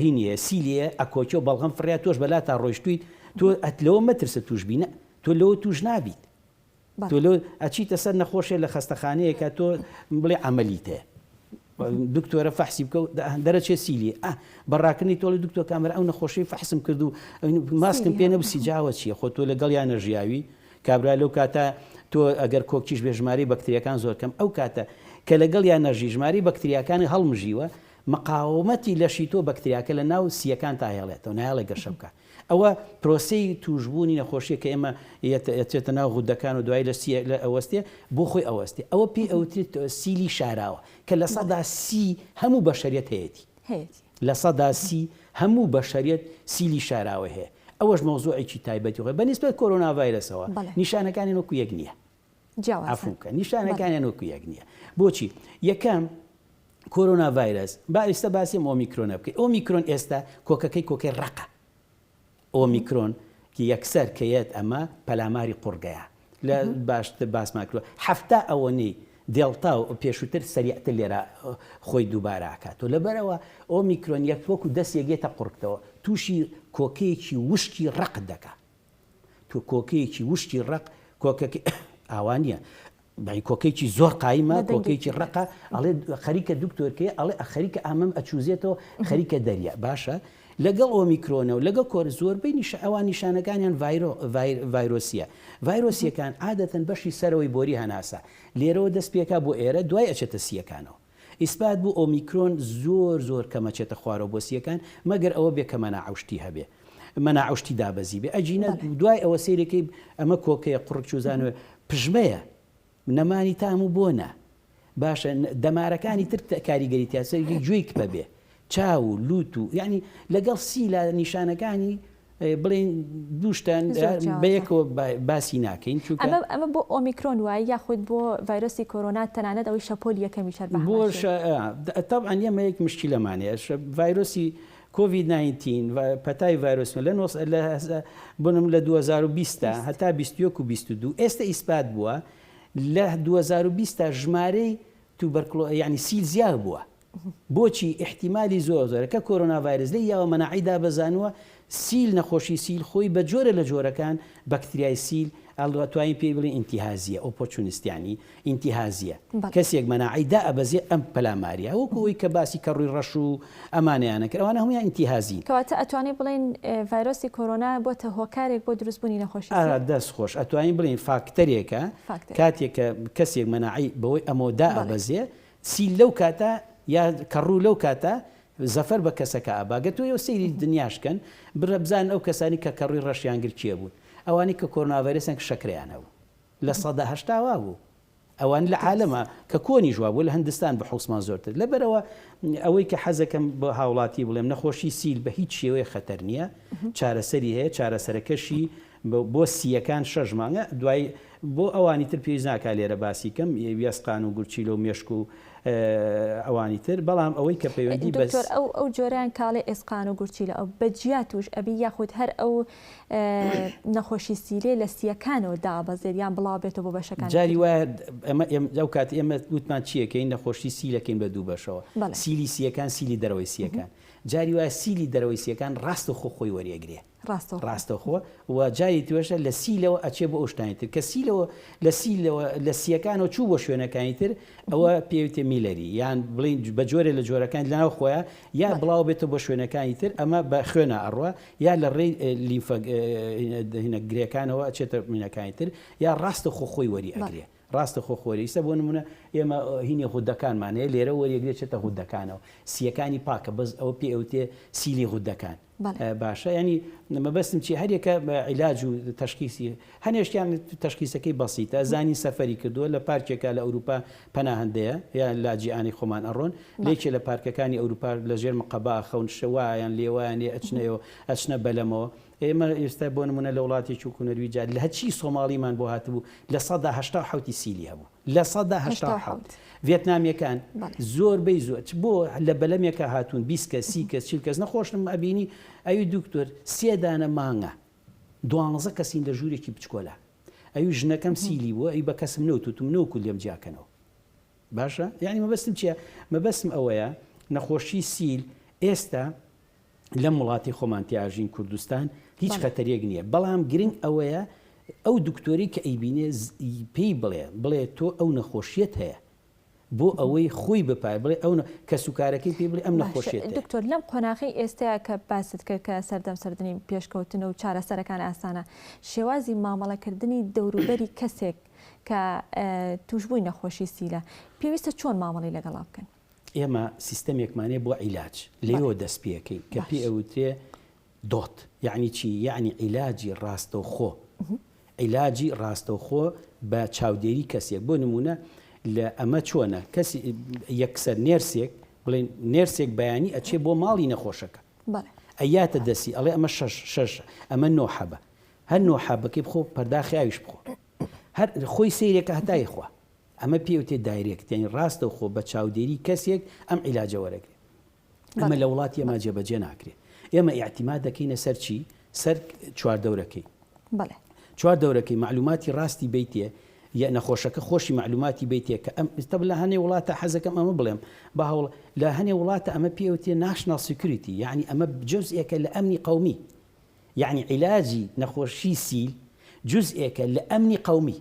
هینیە سیلیە ئەکۆچە و بەڵغەم فڕیا تۆش بەلا تا ڕۆیشتویت تۆ لەوە مەترسە توش بینە تۆ لەوە توش نابیت تۆ لەو ئەچیتە سەر نەخۆشێ لە خەستەخانەیەکە تۆ بڵێ عملیتێ دکتۆرە فەحسی بکە و دەرەچێ سیلی بەڕاکردنی تۆڵی دکتۆر کامەرە ئەو نەخۆشی فەحسم کرد و ماسکم پێ نەبووسی جاوە چییە خۆ تۆ لەگەڵ یان نەژیاوی کابرا لەو کاتە تۆ ئەگەر کۆکیش بێژماری بەکتریەکان زۆر کەم ئەو کاتە کە لەگەڵ یان نەژی ژماری بەکتریاکانی هەڵمژیوە مقاومەتی لەشی تۆ بەکتریاکە لە ناو سیەکان تا هێڵێتەوە نایڵێ گەشە بکە ئەوە پرۆسی توشبوونی نەخۆشیە کە ئێمە ئەچێتە ناو غودەکان و دوای لە ئەوەستێ بۆ خۆی ئەوەستی ئەوە پێی ئەوترێت سیلی شاراوە کە لە سەدا سی هەموو بەشەریەت هەیەی لە سەدا سی هەموو بەشەریەت سیلی شاراوە هەیە ئەوەش مەوزوعێکی تایبەتی خۆی بەنسبەت کۆرۆنا ڤایرەسەوە نیشانەکانی وەکو یەک نییە عفوکە نیشانەکانیان وەکو یەک نییە بۆچی یەکەم کۆرۆنا ڤایرەس با ئێستا باسیم ئۆمیکرۆنە بکەیت ئۆمیکرۆن ئێستا کۆکەکەی ڕقە ئۆمیکرۆن یەکسەر کەیەت ئەمە پەلاماری قورگەیە لە باشتر باسمان کردووە هەفتە ئەوەنەی دێڵتا و پێشووتر سەریعتر لێرە خۆی دووبارە ئاکاتەوە لەبەرەوە ئۆمیکرۆن یەک وەکو دەستێگێتە قورگەوە تووشی کۆکەیەکی وشکی ڕق دەکا تو کۆکەیەکی وشکی ڕق کۆکەکە ئاوانە بەی کۆکەیەکی زۆر قایمە کۆکەیەکی ڕقە ئەڵێ خەریکە دکتۆرکەیە ئەڵێ خەریکە ئامەم ئەچوزێتەوە خەریکە دەریە باشە لەگەڵ ئۆمیکرۆنە و لەگەڵ کۆر زۆربەی ئەوان نیشانەکانیان ڤایرۆسیە ڤایرۆسیەکان عادەتەن بەشی سەرەوەی بۆری هەناسە لێرەوە دەست پێکا بۆ ئێرە دوای ئەچێتە سیەکانەوە ئیسپات بوو ئۆمیکرۆن زۆر کەمەچێتە خوارەوە بۆ سیەکان مەگەر ئەوە بێ کە مەناعوشتی هەبێ مەناعوشتی دابەزی بێ ئەجینە دوای ئەوە سیرێکی ئەمە کۆکەیە قوڕک چوزانوێ پژمەیە نەمانی تام و بۆنە باشە دەمارەکانی تر کاریگەری تیاسەری گوێیک بەبێ چاو و لوت و یعنی لەگەڵ سیلا نیشانەکانی بڵێن دووشتان بەیەکەوە باسی ناکەین ئەمە بۆ ئۆمیکرۆن وایە یاخود بۆ ڤایرۆسی کۆرۆنا تەنانەت ئەوەی شەپۆل یەکەمی شەر بۆش طبعاً ئێمە یەک مشکلەمانەیە ڤایرۆسی کۆڤید-19 پەتای ڤایرۆسمە لە بنم لە 2020 هەتا 21 و 22 ئێستا ئیسپات بووە لە 2020 ژمارەی یعنی سیل زیاد بووە بۆچی احتیمالی زۆر کە کۆرۆنا ڤایرس لە یاوە مەناعی دابەزانووە سیل نەخۆشی سیل خۆی بە جۆرە لە جۆرەکان بەکتریای سیل ئەڵواتوانین پێی بڵێ ئینتیهازیە ئۆپۆرچونیستیانی ئینتیهازیە کەسێک مەناعیدا ئەبەزێ ئەم پەلاماریە وەکوەوەی کە باسی کەڕووی ڕەش و ئەمانەیانە کرد ئەوانە هەمویان ئینتیهازین کەواتە ئەتوانین بڵێن ڤایرۆسی کۆرۆنا بۆتە هۆکارێک بۆ دروستبوونی نەخۆشی دەست خۆش ئەتوانین بڵێن فاکتەرێکە کاتێک کە کەسێک مەناعی بەوەی ئەمۆدا ئەبەزێ سیل لەو کاتە یا کەڕوو لەو کاتە زەفەر بە کەسەکە ئاباگە تۆ سەیری دنیاشکەن برە بزان ئەو کەسانی کە کەڕووی ڕەشیان گرچیە بوون ئەوانی کە کۆرۆناڤایرۆسیان شەکرەیانەوە لە 180 بوو ئەوان لە عالەمە کە کۆنی ژوا بوو لە هەندستان بە حوسمان زۆرتر لەبەرەوە ئەوەی کە حەزەکەم بە هاوڵاتی بڵێم نەخۆشی سیل بە هیچ شێوەیە خەتەر نییە چارەسەری هەیە چارەسەرەکەشی بۆ سیەکان 6 مانگە دوای بۆ ئەوانی تر پێویست ناکا لێرە باسی کەم وێسقان و گورچیلە و مێشک و ئەوانی تر بەڵام ئەوەی کە پەیوەندی بەس ئەو جۆران کاڵێ ئێسقان و گورچیلە ئەو بەجیا توش ئەبی یاخود هەر ئەو نەخۆشی سیلێ لە سیەکانەوە دابەزێریان بڵاو بێتەوە بۆ بەشەکان جاری وایە ئەو کات ئێمە وتمان چیەکەین نەخۆشی سیلەکەین بە دوو بەشەوە سیلی سیەکان سیلی دەرەوەی سیەکان جاری وایە سیلی دەرەوەی سیەکان ڕاست و خۆی وەریەگرێ ڕاستەخۆ و جاری توێشە لە سیلەوە ئەچێ بۆ ئەوشتانی تر کە سیلەوە لە سیەکانەوە چوو بۆ شوێنەکانی تر ئەوە پێوتێ میلەری یان بڵین بە جۆرە لە جۆرەکان لەناو خۆیان یا بڵاو بێتە بۆ شوێنەکانی تر ئەمە بە خوێنە ئەڕوە یا لە ڕێی لیمفەگرەکانەوە ئەچێتە مینەکانی تر یا ڕاستە خۆی وەری ئەگرێ ڕاستە خۆخۆری ئیستا بۆ نمونە ئێمە هینی خودەکانمانەیە لێرە وەریەگرێت چێتە خودەکانەوە سیەکانی پاکە بەس ئەوە پێ ئەوتێ سیلی خودەکان باشە ینی مەبەستم چی هەرێکە بە عیلاج و تەشخیصی هەنێشتیان تەشخیصەکەی بەسیتە زانی سەفەری کردووە لە پارکێکە لە ئەوروپا پەناهەندەیە یان لاجیئانی خۆمان ئەڕۆن لێکێ لە پارکەکانی ئەوروپا لە ژێر مقەبا خەون شەوایان لێوایانێ ئەچنە بەلەمەوە ئێمە ئێستا بۆ نمونە لە وڵاتێکی و نەرویجا لە هەچی سۆماڵیمان بۆ هاتبوو لە 180 سیلی هەبوو لە 180 ڤێتنامیەکان زۆربەی زۆر بۆ لە بەلەمێکە هاتوون 20 کەس 30 کەس 40 کەس نەخۆشم ئەبینی ئەوی دکتۆر 3 دانە مانگە 12 کەسین لە ژوورێکی بچکۆلە ئەوی ژنەکەم سیلی بووە ئەی بە کەسم نەوتوتم نەوەکو لێم جیاکەنەوە باشە یعنی مەبەستم چییە مەبەستم ئەوەیە نەخۆشی سیل ئێستا لەم وڵاتی خۆمانتیاژین کوردستان هیچ خەتەرێک نییە بەڵام گرنگ ئەوەیە ئەو دکتۆری کە ئەیبینێ پێی بڵێ تۆ ئەو نەخۆشیەت هەیە بۆ ئەوەی خۆی بپای بڵێ ئەو کە سوکارەکەی پێ بڵێ ئەم نەخۆشیێت دکتۆر لەم قۆناغی ئێستایا کە باست کرد کە سەردەم سەردنی پێشکەوتنە و چارەسەرەکان ئاسانە شێوازی مامەڵەکردنی دەوروبەری کەسێک کە توشبووی نەخۆشی سیلە پێویستە چۆن مامەڵی لەگەڵا بکەن ئێمە سیستەمێکمانێ بۆ عیلاج لێەوە دەست پێەکەی کە پێ ئەوترێ دۆت یعنی چی یعنی عیلاجی ڕاستەوخۆ عیلاجی ڕاستەوخۆ بە چاودێری کەسێک بۆ نمونە لە ئەمە چۆنە کەسی یەکسەر نێرسێک بڵێن نێرسێک بەیانی ئەچێ بۆ ماڵی نەخۆشەکە ئەیاتە دەسی ئەڵێ ئەمە شەش ئەمە نۆحەبە هەر نۆحەبەکەی بخۆ پەرداخیاویش بخۆ هەر خۆی سیرێکە هەتای خوا ئەمە پێوتێ دایرێکت یعنی ڕاستەوخۆ بە چاودێری کەسێک ئەم عیلاجە وەرەگرێت ئەمە لە وڵاتی ئەمە جێبەجێ ناکرێت ئێمە ئیعتیماد دەکەینە سەر چی سەر چواردەورەکەی چواردەورەکەی معلوماتی ڕاستی بیتێ یا نەخۆشەکە خۆشی معلوماتی بیتێ کە ئەم ئێستا لە هەنێ وڵاتە حەزەکەم ئەمە بڵێم باهەوڵ لە هەنێ وڵاتە ئەمە پێوتێ ناشنال سیکوریتی یعنی ئەمە جزئێکە لە ئەمنی قەومی یعنی عیلاجی نەخۆشی سیل جزئێکە لە ئەمنی قەومی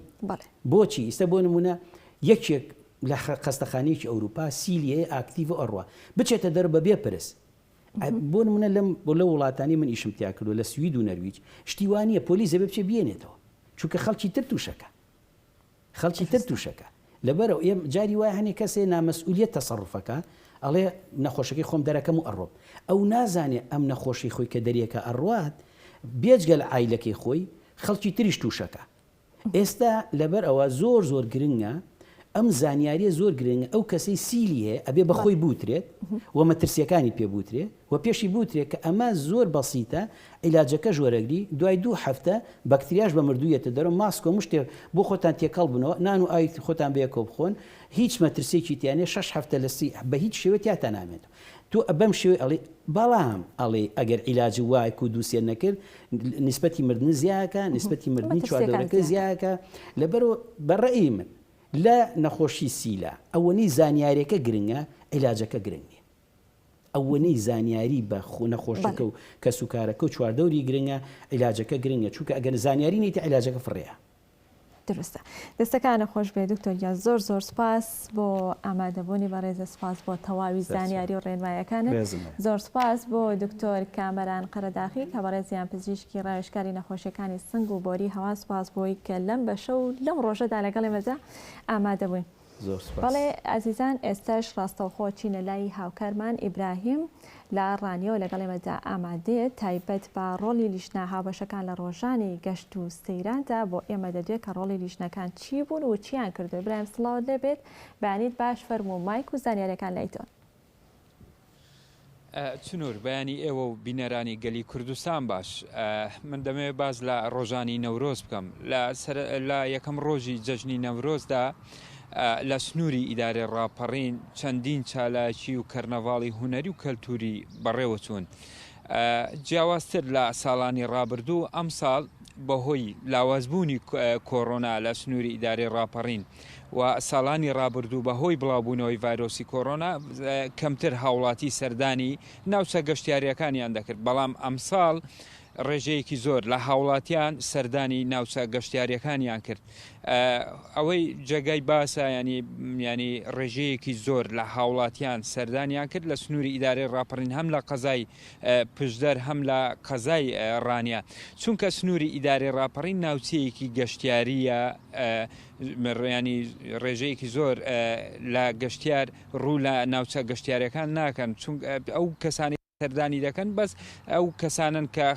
بۆچی ئێستا بۆ نمونە یەکێک لە خەستەخانەیەکی ئەوروپا سیلیە ئاکتیڤ ئەڕوا بچێتە دەر بە بێپرس بۆ نمونە لە وڵاتانی من ئیشم تیا کردو لە سوید و نەرویج شتیوانیە پۆلیسە بێ بچێ بێنێتەوە چونکە خەڵکی تر تووشەکە لەبەرەوە ئێم جاری وایە هەنێ کەسێ نامەسئولیت تەسەڕفەکە ئەڵێ نەخۆشەکەی خۆم دەرەکەم و ئەڕۆم ئەو نازانێ ئەم نەخۆشی خۆی کە دەریەکە ئەڕوات بێجگە لە عیلەکەی خۆی خەڵکی تریش تووشەکە ئێستا لەبەر ئەوە زۆر گرنگە ئەم زانیاریە زۆر گرنگە ئەو کەسەی سیلی هەیە ئەبێ بەخۆی بوترێت و مەترسیەکانی پێ بوترێت و پێشی بوترێت کە ئەمە زۆر بەسیتە عیلاجەکە ژۆرەگری دوای 2 هەفتە بەکتریاش بە مردوویەتە دەرەوە ماسکۆ مشتێ بۆ خۆتان تێکەڵ بنەوە نان و ئاوی خۆتان بەیەکۆ بخۆن هیچ مەترسێکی تیانێ 6 هەفتە بە هیچ شێوە تیاتان نامێت تۆ بەم شێوەی ئەڵێ بەڵام ئەڵێ ئەگەر عیلاجی وای و دووسێ نەکرد نسبەتی مردن زیاکە نسبەتی مردنی چواردەورەکە زیاکە لەبەرەوە بەڕێی من لە نەخۆشی سیلە ئەوەنی زانیاریەکە گرنگە عیلاجەکە گرنگ نیە ئەوەنەی زانیاری بە نەخۆشەکە و کەس و کارەکە و چواردەوری گرنگە عیلاجەکە گرنگە چونکە ئەگەر زانیاری نیتی عیلاجەکە فڕەیە. درستە. دەستەکانە خۆش بێ دکتۆر زۆر زۆر سپاس بۆ ئامادەبوونی بەڕێزە، سپاس بۆ تەواوی زانیاری و ڕێنمایەکانت. زۆر سپاس بۆ دکتۆر کامەران قەرەداخی کە بەڕێزیان پزیشکی ڕاوێژکاری نەخۆشیەکانی سنگ و بۆری هەوا، سپاس بۆی کە لەم بەشە و لەم ڕۆژەدا لەگەڵی مەزە ئامادەبووین. بەڵێ ئازیزان، ئێستاش ڕاستەوخۆ چینە لای هاوکارمان ئیبراهیم لە ڕانیەوە لەگەڵی مەدا ئامادەیە تایبەت بە ڕۆڵی لیژنە هاوبەشەکان لە ڕۆژانی گەشت و سەیراندا بۆ ئێمە دەدوێت کە ڕۆڵی لیژنەکان چی بوون و چیان کردو. برایم سڵاوت لێبێت، بەیانیت باش فەرموو مایک و زانیاریەکان لایتەوە. چنوور بەیانی ئێوە و بینەرانی گەلی کوردستان باش. من دەمەوێت باز لە ڕۆژانی نەورۆز بکەم. لە یەکەم ڕۆژی جەژنی نەورۆزدا لە سنووری ئیدارەی ڕاپەڕین چەندین چالاکی و کەرنەڤاڵی هونەری و کەلتوری بەڕێوە چوون. جیاوازتر لە ساڵانی ڕابردوو ئەم ساڵ بەهۆی لاوازبوونی کۆڕۆنا لە سنووری ئیدارەی ڕاپەڕین و ساڵانی ڕابردوو بەهۆی بڵاوبوونەوەی ڤایرۆسی کۆڕۆنا کەمتر هاوڵاتی سەردانی ناوچە گەشتیاریەکانیان دەکرد، بەڵام ئەم ساڵ ڕێژەیەکی زۆر لە هاوڵاتیان سەردانی ناوچە گەشتیاریەکانیان کرد. ئەوەی جێگای باسە ینی ڕێژەیەکی زۆر لە هاوڵاتیان سەردانیان کرد لە سنووری ئیدارەی ڕاپەڕین، هەم لە قەزای پشدەر هەم لە قەزای ڕانیا، چونکە سنووری ئیدارەی ڕاپەڕین ناوچەیەکی گەشتیاریە، ڕێنی ڕێژەیەکی زۆر لە گەشتیار ڕوو لە ناوچە گەشتیاریەکان ناکەن، چونکە ئەو کەسانی سەردانی دەکەن بەس ئەو کەسانن کە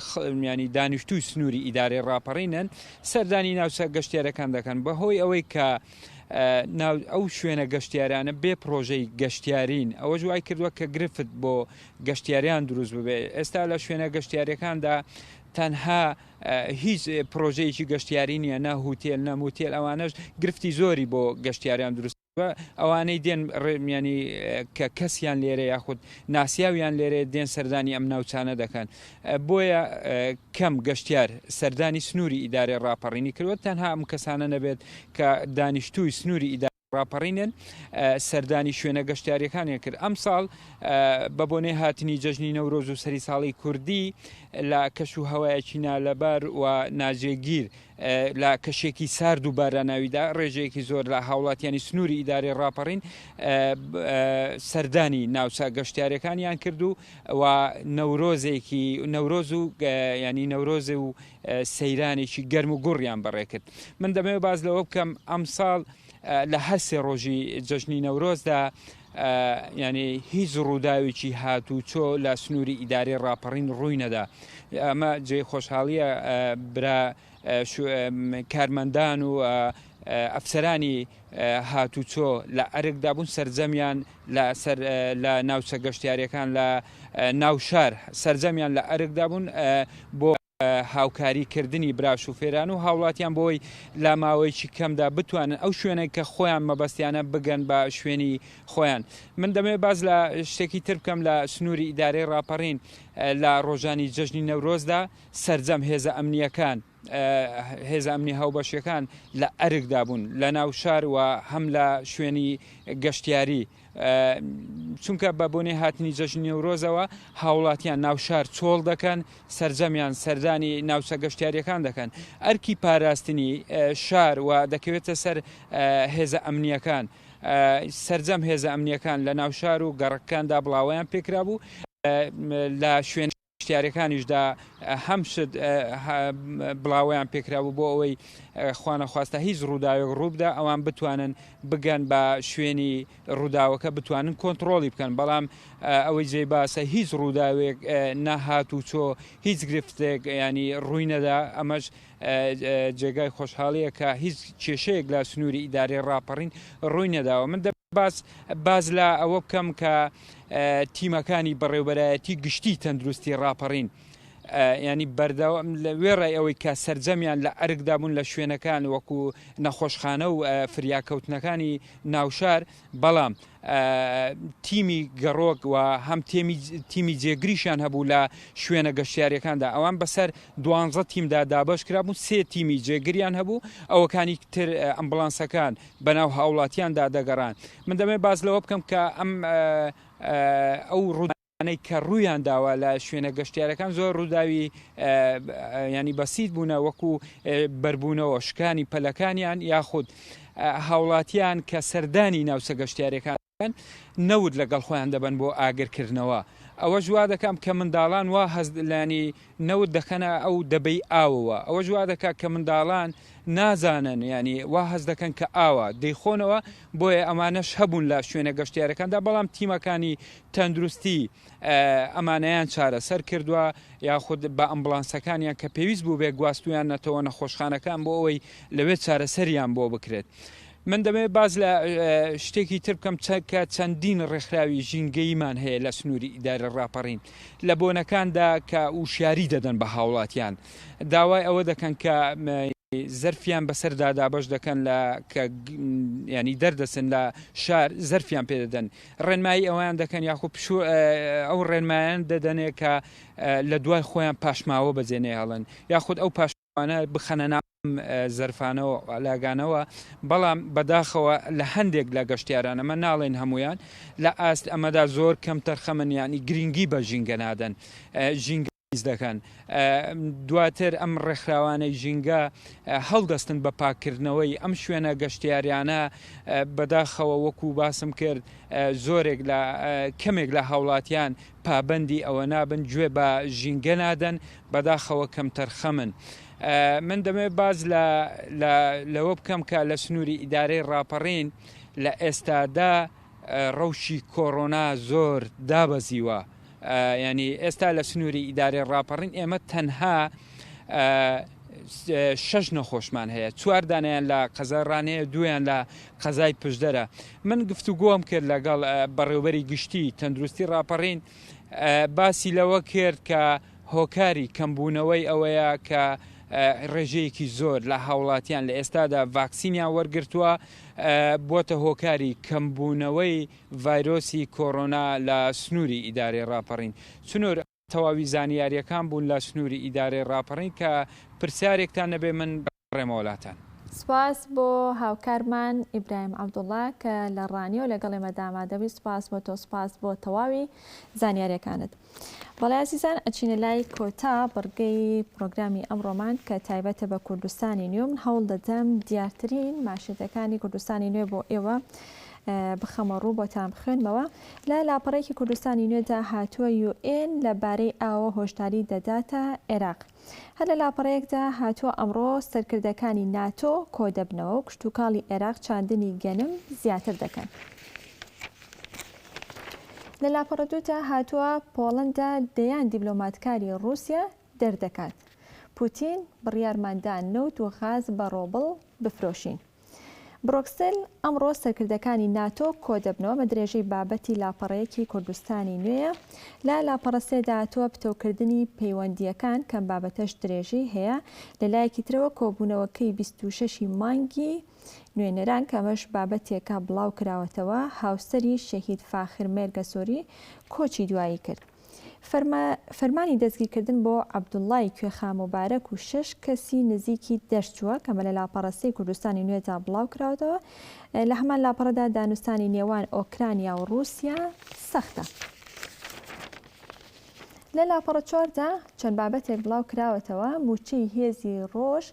ینی دانیشتوی سنووری ئیدارەی ڕاپەڕینن سەردانی ناوچە گەشتیارەکان دەکەن. بەهۆی ئەوەی کە ئەو شوێنە گەشتیارانە بێ پرۆژەی گەشتیارین، ئەوە جوای کردووە کە گرفت بۆ گەشتیاریان دروست ببێ. ئێستا لە شوێنە گەشتیاریەکاندا تەنها هیچ پرۆژەیەکی گەشتیاری نیە، نە هوتێل نەموتێل، ئەوانەش گرفتی زۆری بۆ گەشتیاریان دروست ئەوانەی دێن ینی کە کەسیان لێرە یاخود ناسیاویان لێرە دێن سەردانی ئەم ناوچانە دەکەن. بۆیە کەم گەشتیار سەردانی سنووری ئیدارەی ڕاپەڕینی کردوە، تەنها ئەم کەسانە نەبێت کە دانیشتووی سنووری ئیدارەی ڕاپەڕینن سەردانی شوێنە گەشتیاریەکانیان کرد. ئەم ساڵ بە بۆنەی هاتنی جەژنی نەورۆز و سەری ساڵی کوردی لە کەش و هەوایەکی نالەبار و ناجێگیر لە کەشێکی سارد و باراناویدا ڕێژەیەکی زۆر لە هاوڵاتیانی سنووری ئیدارەی ڕاپەڕین سەردانی ناوچە گەشتیاریەکانیان کرد و نەورۆزێکی نەورۆز و ینی نەورۆزە و سەیرانێکی گەرم و گوڕیان بەڕێکرد. من دەمەوێت باز لەوە بکەم ئەم ساڵ لە هەر سێ ڕۆژی جەژنی نەورۆزدا ینی هیچ ڕووداوێکی هاتوچۆ لە سنووری ئیدارەی ڕاپەڕین ڕووی نەدا. ئەمە جێ خۆشحاڵیە برا کارمەندان و ئەفسەرانی هاتوچۆ لە ئەرکدا بوون سەرجەمیان لە ناوچە گەشتیاریەکان لە ناوشار سەرجەمیان لە ئەرکدا بوون بۆ هاوکاریکردنی برا شوفێران و هاوڵاتیان بۆی لە ماوەیەکی کەمدا بتوانن ئەو شوێنەی کە خۆیان مەبەستیانە بگەن بە شوێنی خۆیان. من دەمەوێت باز لە شتێکی تر بکەم لە سنووری ئیدارەی ڕاپەڕین لە ڕۆژانی جەژنی نەورۆزدا سەرجەم هێزە ئەمنیەکان هێزە ئەمنی هاوبەشیەکان لە ئەرکدا بوون لە ناو شار و هەم لە شوێنی گەشتیاری، چونکە بە بۆنەی هاتنی جەژنی نەورۆزەوە هاوڵاتیان ناوشار چۆڵ دەکەن، سەرجەمیان سەردانی ناوچە گەشتیاریەکان دەکەن. ئەرکی پاراستنی شار و دەکەوێتە سەر هێزە ئەمنیەکان، سەرجەم هێزە ئەمنیەکان لە ناوشار و گەڕەکاندا بڵاویان پێکرا بوو. لە شوێن گەشتیاریەکانیشدا هەم شت بڵاویان پێکرابوو بۆ ئەوەی خوانەخواستە هیچ ڕووداوێک ڕووبدا ئەوان بتوانن بگەن بە شوێنی ڕووداوەکە بتوانن کۆنتترۆلی بکەن، بەڵام ئەوەی جێ باسە هیچ ڕووداوێک نەهات و چۆ هیچ گرفتێک ینی ڕووی نەدا. ئەمەش جێگای خۆشحاڵیە کە هیچ کێشەیەک لە سنووری ئیدارەی ڕاپەڕین ڕووی نەداوە. من باز لە ئەوە بکەم کە تیمەکانی بەڕێوبەرایەتی گشتی تەندروستی ڕاپەڕین ینی بەردەوام لە وێڕای ئەوەی کە سەرجەمیان لە ئەرکدا بوون لە شوێنەکان وەکو نەخۆشخانە و فریاکەوتنەکانی ناوشار، بەڵام تیمی گەڕۆک و هەم تیمی جێگریشان هەبوو لە شوێنە گەشتیاریەکاندا. ئەوان بەسەر 12 تیمدا دابەش کرابوون، 3 تیمی جێگریان هەبوو، ئەوەکانی تر ئەمبڵانسەکان بەناو هاوڵاتیاندا دەگەڕان. من دەمێ باز لەوە بکەم کە ئەو کە ڕوویان داوا لە شوێنە گەشتیارەکان زۆر ڕووداوی ینی بەسیت بوونە وەکو بەربوونەوە شکانی پەلەکانیان یاخود هاوڵاتیان کە سەردانی ناوچە گەشتیارەکان نەود لەگەڵ خۆیان دەبن بۆ ئاگرکردنەوە. ئەوە جوا دەکەم کە منداڵان وا هەزلانی نەود دەکەنە ئەو دەبەی ئاوەوە. ئەوە جوا دەکات کە منداڵان نازانن ینی وا هەز دەکەن کە ئاوە دەیخۆنەوە بۆیە ئەمانەش هەبوون لە شوێنە گەشتیارەکاندا بەڵام تیمەکانی تەندروستی ئەمانەیان چارەسەر کردووە یاخود بە ئەمبڵانسەکانیان کە پێویست بوو بێ گواستویان نەتەوە نەخۆشخانەکان بۆ ئەوەی لەوێ چارەسەریان بۆ بکرێت. من دەمەوێت باز لە شتێکی تر بکەم کە چەندین ڕێکخراوی ژینگەیمان هەیە لە سنووری ئیدارە ڕاپەڕین لە بۆنەکاندا کە وشیاری دەدەن بە هاوڵاتیان داوای ئەوە دەکەن کە زەرفیان بەسەردا دابەش دەکەن لە ینی دەردەچن لە شار زەرفیان پێدەدەن ڕێنمایی ئەویان دەکەن یاخود ئەو ڕێنمایان دەدەنێت کە لە دوای خۆیان پاشماوە بەجێنێ هەڵن یاخود ئەو پاشمانە بخەنە ناو زەرفانەوە لاگانەوە بەڵام بەداخەوە لە هەندێک لە گەشتیارانەمە ناڵێن هەمویان لە ئاست ئەمەدا زۆر کەم تەرخەمن ینی گرنگی بە ژینگە نادەن ژینگە دەکەن دواتر ئەم ڕێکخراوانەی ژینگە هەڵدەستن بە پاکردنەوەی ئەم شوێنە گەشتیاریانە بەداخەوە وەکو باسم کرد زۆرێک لە کەمێک لە هاوڵاتیان پابەندی ئەوە نابن گوێ بە ژینگە نادەن بەداخەوە کەم تەرخەمن. من دەمێت باز لەوە بکەم کە لە سنووری ئیدارەی ڕاپەڕین لە ئێستادا ڕەوشی کۆڕۆنا زۆر دابەزیوە. ینی ئێستا لە سنووری ئیدارەی ڕاپەڕین ئێمە تەنها 6 نەخۆشمان هەیە 4 دانیان لە قەزاڕانەیە 2یان لە قەزای پشدەرە. من گفتوگۆم کرد لەگەڵ بەڕێوەبەری گشتی تەندروستی ڕاپەڕین باسی لەوە کرد کە هۆکاری کەمبوونەوەی ئەوەیە کە ڕێژەیەکی زۆر لە هاوڵاتیان لە ئێستادا ڤاکسینیان وەرگرتووە بۆتە هۆکاری کەمبوونەوەی ڤایرۆسی کۆڕۆنا لە سنووری ئیدارەی ڕاپەڕین. چنۆر تەواوی زانیاریەکان بوون لە سنووری ئیدارەی ڕاپەڕین کە پرسیارێکتان نەبێ من بڕێمەوەڵاتان. سپاس بۆ هاوکارمان ئیبراهیم عەبدوڵڵا کە لە ڕانیۆ لەگەڵ ئێمە دامادەبی سپاس بۆ تۆ سپاس بۆ تەواوی زانیاریەکانت. بەڵێ عزیزان ئەچینە لای کۆتا بڕگەی پرۆگرامی ئەمڕۆمان کە تایبەتە بە کوردستانی نوێ من هەوڵ دەدەم دیارترین ماشێتەکانی کوردستانی نوێ بۆ ئێوە بخەمە ڕوو بۆتان بخوێنمەوە. لە لاپەڕێکی کوردستانی نوێدا هاتووە UN لەبارەی ئاوە هۆشداری دەداتە عێراق. هەر لە لاپەڕەیەکدا هاتووە ئەمڕۆ سەرکردەکانی ناتۆ کۆ دەبنەوە و کشتتوکاڵی عێراق چاندنی گەنم زیاتر دەکەن. لە لاپەڕە دوودا هاتووە پۆڵەندا دەیان دیبلۆماتکاری رووسیا دەردەکات. پوتین بڕیارماندا نەوت و غاز بە ڕۆبڵ بفرۆشین. بڕۆکسل ئەمڕۆ سەرکردەکانی ناتۆ کۆ دەبنەوە بە درێژەی بابەتی لاپەڕەیەکی کوردستانی نوێیە. لە لاپەڕە سێدا هاتووە پتۆکردنی پەیوەندیەکان کەم بابەتەش درێژەی هەیە. لەلایەکی ترەوە کۆبوونەوەکەی 26 مانگی نوێنەران کەمەش بابەتێکە بڵاو کراوەتەوە هاوسەری شەهید فاخر مێرگەسۆری کۆچی دوایی کرد. فەرمانی دەستگیرکردن بۆ عەبدوڵڵای کوێخا مبارەک و 6 کەسی نزیکی دەرچووە کەمە لە لاپەڕەسەی کوردستانی نوێدا بڵاو کراوەتەوە. لە هەمان لاپەڕەدا دانوستانی نێوان ئۆکرانیا و رووسیا سەختە. لە لاپەڕە 4دا چەند بابەتێک بڵاو کراوەتەوە. موچەی هێزی ڕۆژ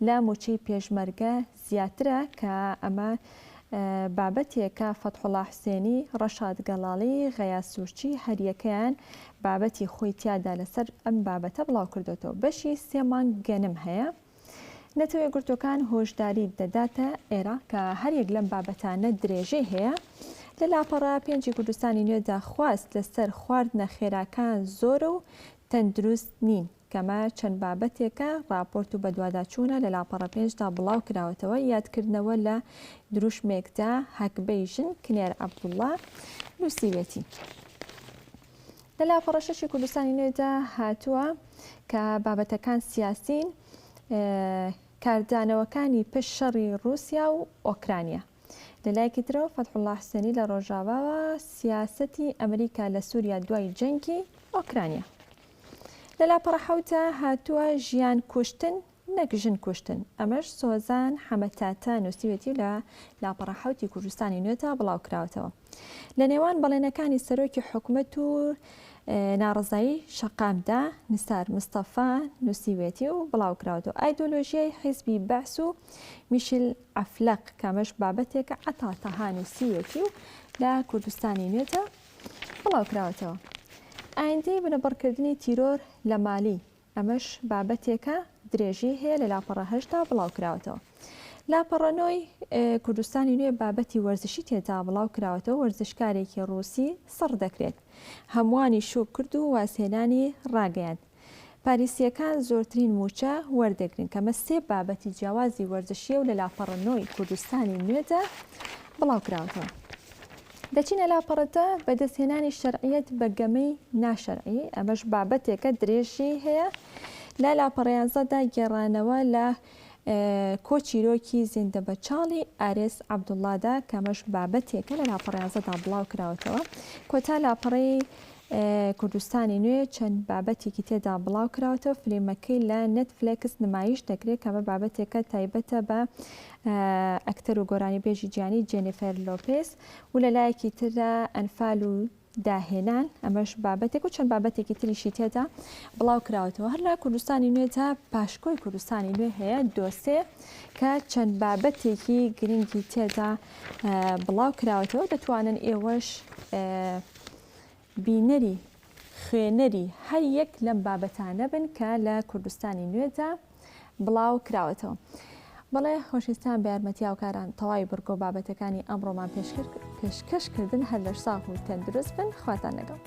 لە موچەی پێشمەرگە زیاترە کە ئەمە بابەتێکە فەتحوڵا حوسێنی ڕەشاد گەڵاڵی غەیاس سوورچی هەریەکەیان بابەتی خۆی تیادا لەسەر ئەم بابەتە بڵاو کردوێتەوە. بەشی 3 مانگ گەنم هەیە. نەتەوە یەکگرتوەکان هۆشداری دەداتە عێراق کە هەریەک لەم بابەتانە درێژەی هەیە. لە لاپەڕە 5 کوردستانی نوێدا خواست لەسەر خواردنە خێراکان زۆر و تەندروست نین کەمە چەند بابەتێکە راپۆرت و بەدواداچوونە لە لاپەڕە 5دا بڵاو کراوەتەوە. یادکردنەوە لە دروشمێکدا هەکبەیژن کنێر عەبدوڵڵا نووسیوێتی. لە لاپەڕە 6 کوردستانی نوێدا هاتووە کە بابەتەکان سیاسین کاردانەوەکانی پشت شەڕی رووسیا و ئۆکرانیا. لەلایەکی ترەوە فەتحوڵا حوسێنی لە ڕۆژاواوە سیاسەتی ئەمریکا لە سووریا دوای جەنگی ئۆکرانیا. لە لاپەڕە 7دا هاتووە ژیان کوشتن نەک ژن کوشتن ئەمەش سۆزان حەمەتاتە نووسیوێتی لە لاپەڕەحەوتی کوردستانی نوێتە بڵاو کراوەتەوە لە نێوان بەڵێنەکانی سەرۆکی حکوومەت و ناڕزایی شەقامدا نسار مستەفا نووسیوێتی و بڵاو کراوەتەوە ئایدۆلۆژیای حیزبی بەعس و میشل عەفلەق کامەش بابەتێکە عەتاتەها نووسیوێتی و لە کوردستانی نوێتە بڵاو کراوەتەوە ئایندەی بنەبڕکردنی تیرۆر لە مالی ئەمەش بابەتێکە درێژی هەیە لە لاپەڕەهەشتا بڵاو کراوەتەوە لاپەڕەنۆی کوردستانی نوێ بابەتی وەرزشی تێدا بڵاو کراوەتەوە وەرزشکارێکی ڕووسی سڕ دەکرێت هەمووانی شوک کرد و واسێنانی ڕاگەیاند پاریسیەکان زۆرترین موچە وەردەگرن کەمە سێ بابەتی جیاوازی وەرزشیە و لە لاپەڕەنۆی کوردستانی نوێدا بڵاو کراوەتەوە دەچینە لاپەڕەتە بەدەستهێنانی شەرعیەت بە گەمەی ناشەرعی ئەمەش بابەتێکە درێژی هەیە لە لاپەڕیانزەدا گێڕانەوە لە کۆچیرۆکی زیندە بەچاڵی ئارێس عەبدوڵڵادا کەمەش بابەتێکە لە لاپەڕیانزەدا بڵاو کراوەتەوە کۆتا لاپەڕەی کوردستانی نوێ چەند بابەتێکی تێدا بڵاو کراوەتەوە فلیمەکەی لە نەتفلێکس نمایش دەکرێت کەمە بابەتێکە تایبەتە بە ئەکتەر و گۆرانی بێژی گیانی جێنیفەر لۆپێس و لە لایەکی ترە ئەنفال و داهێنان ئەمەش بابەتێک و چەند بابەتێکی تریشی تێدا بڵاو کراوەتەوە هەر لە کوردستانی نوێدا پاشکۆی کوردستانی نوێ هەیە دۆسێ کە چەند بابەتێکی گرنگی تێدا بڵاو کراوەتەوە دەتوانن ئێوەش بینەری خوێنەری هەر یەک لەم بابەتانە بن کە لە کوردستانی نوێدا بڵاو کراوەتەوە بەڵێ خۆشویستان بە یارمەتی هاوکاران تەواوی بڕگۆ بابەتەکانی ئەمڕۆمان پێشکەشکردن هەر لەش ساغ و تەندروست بن خواتان لەگەڵ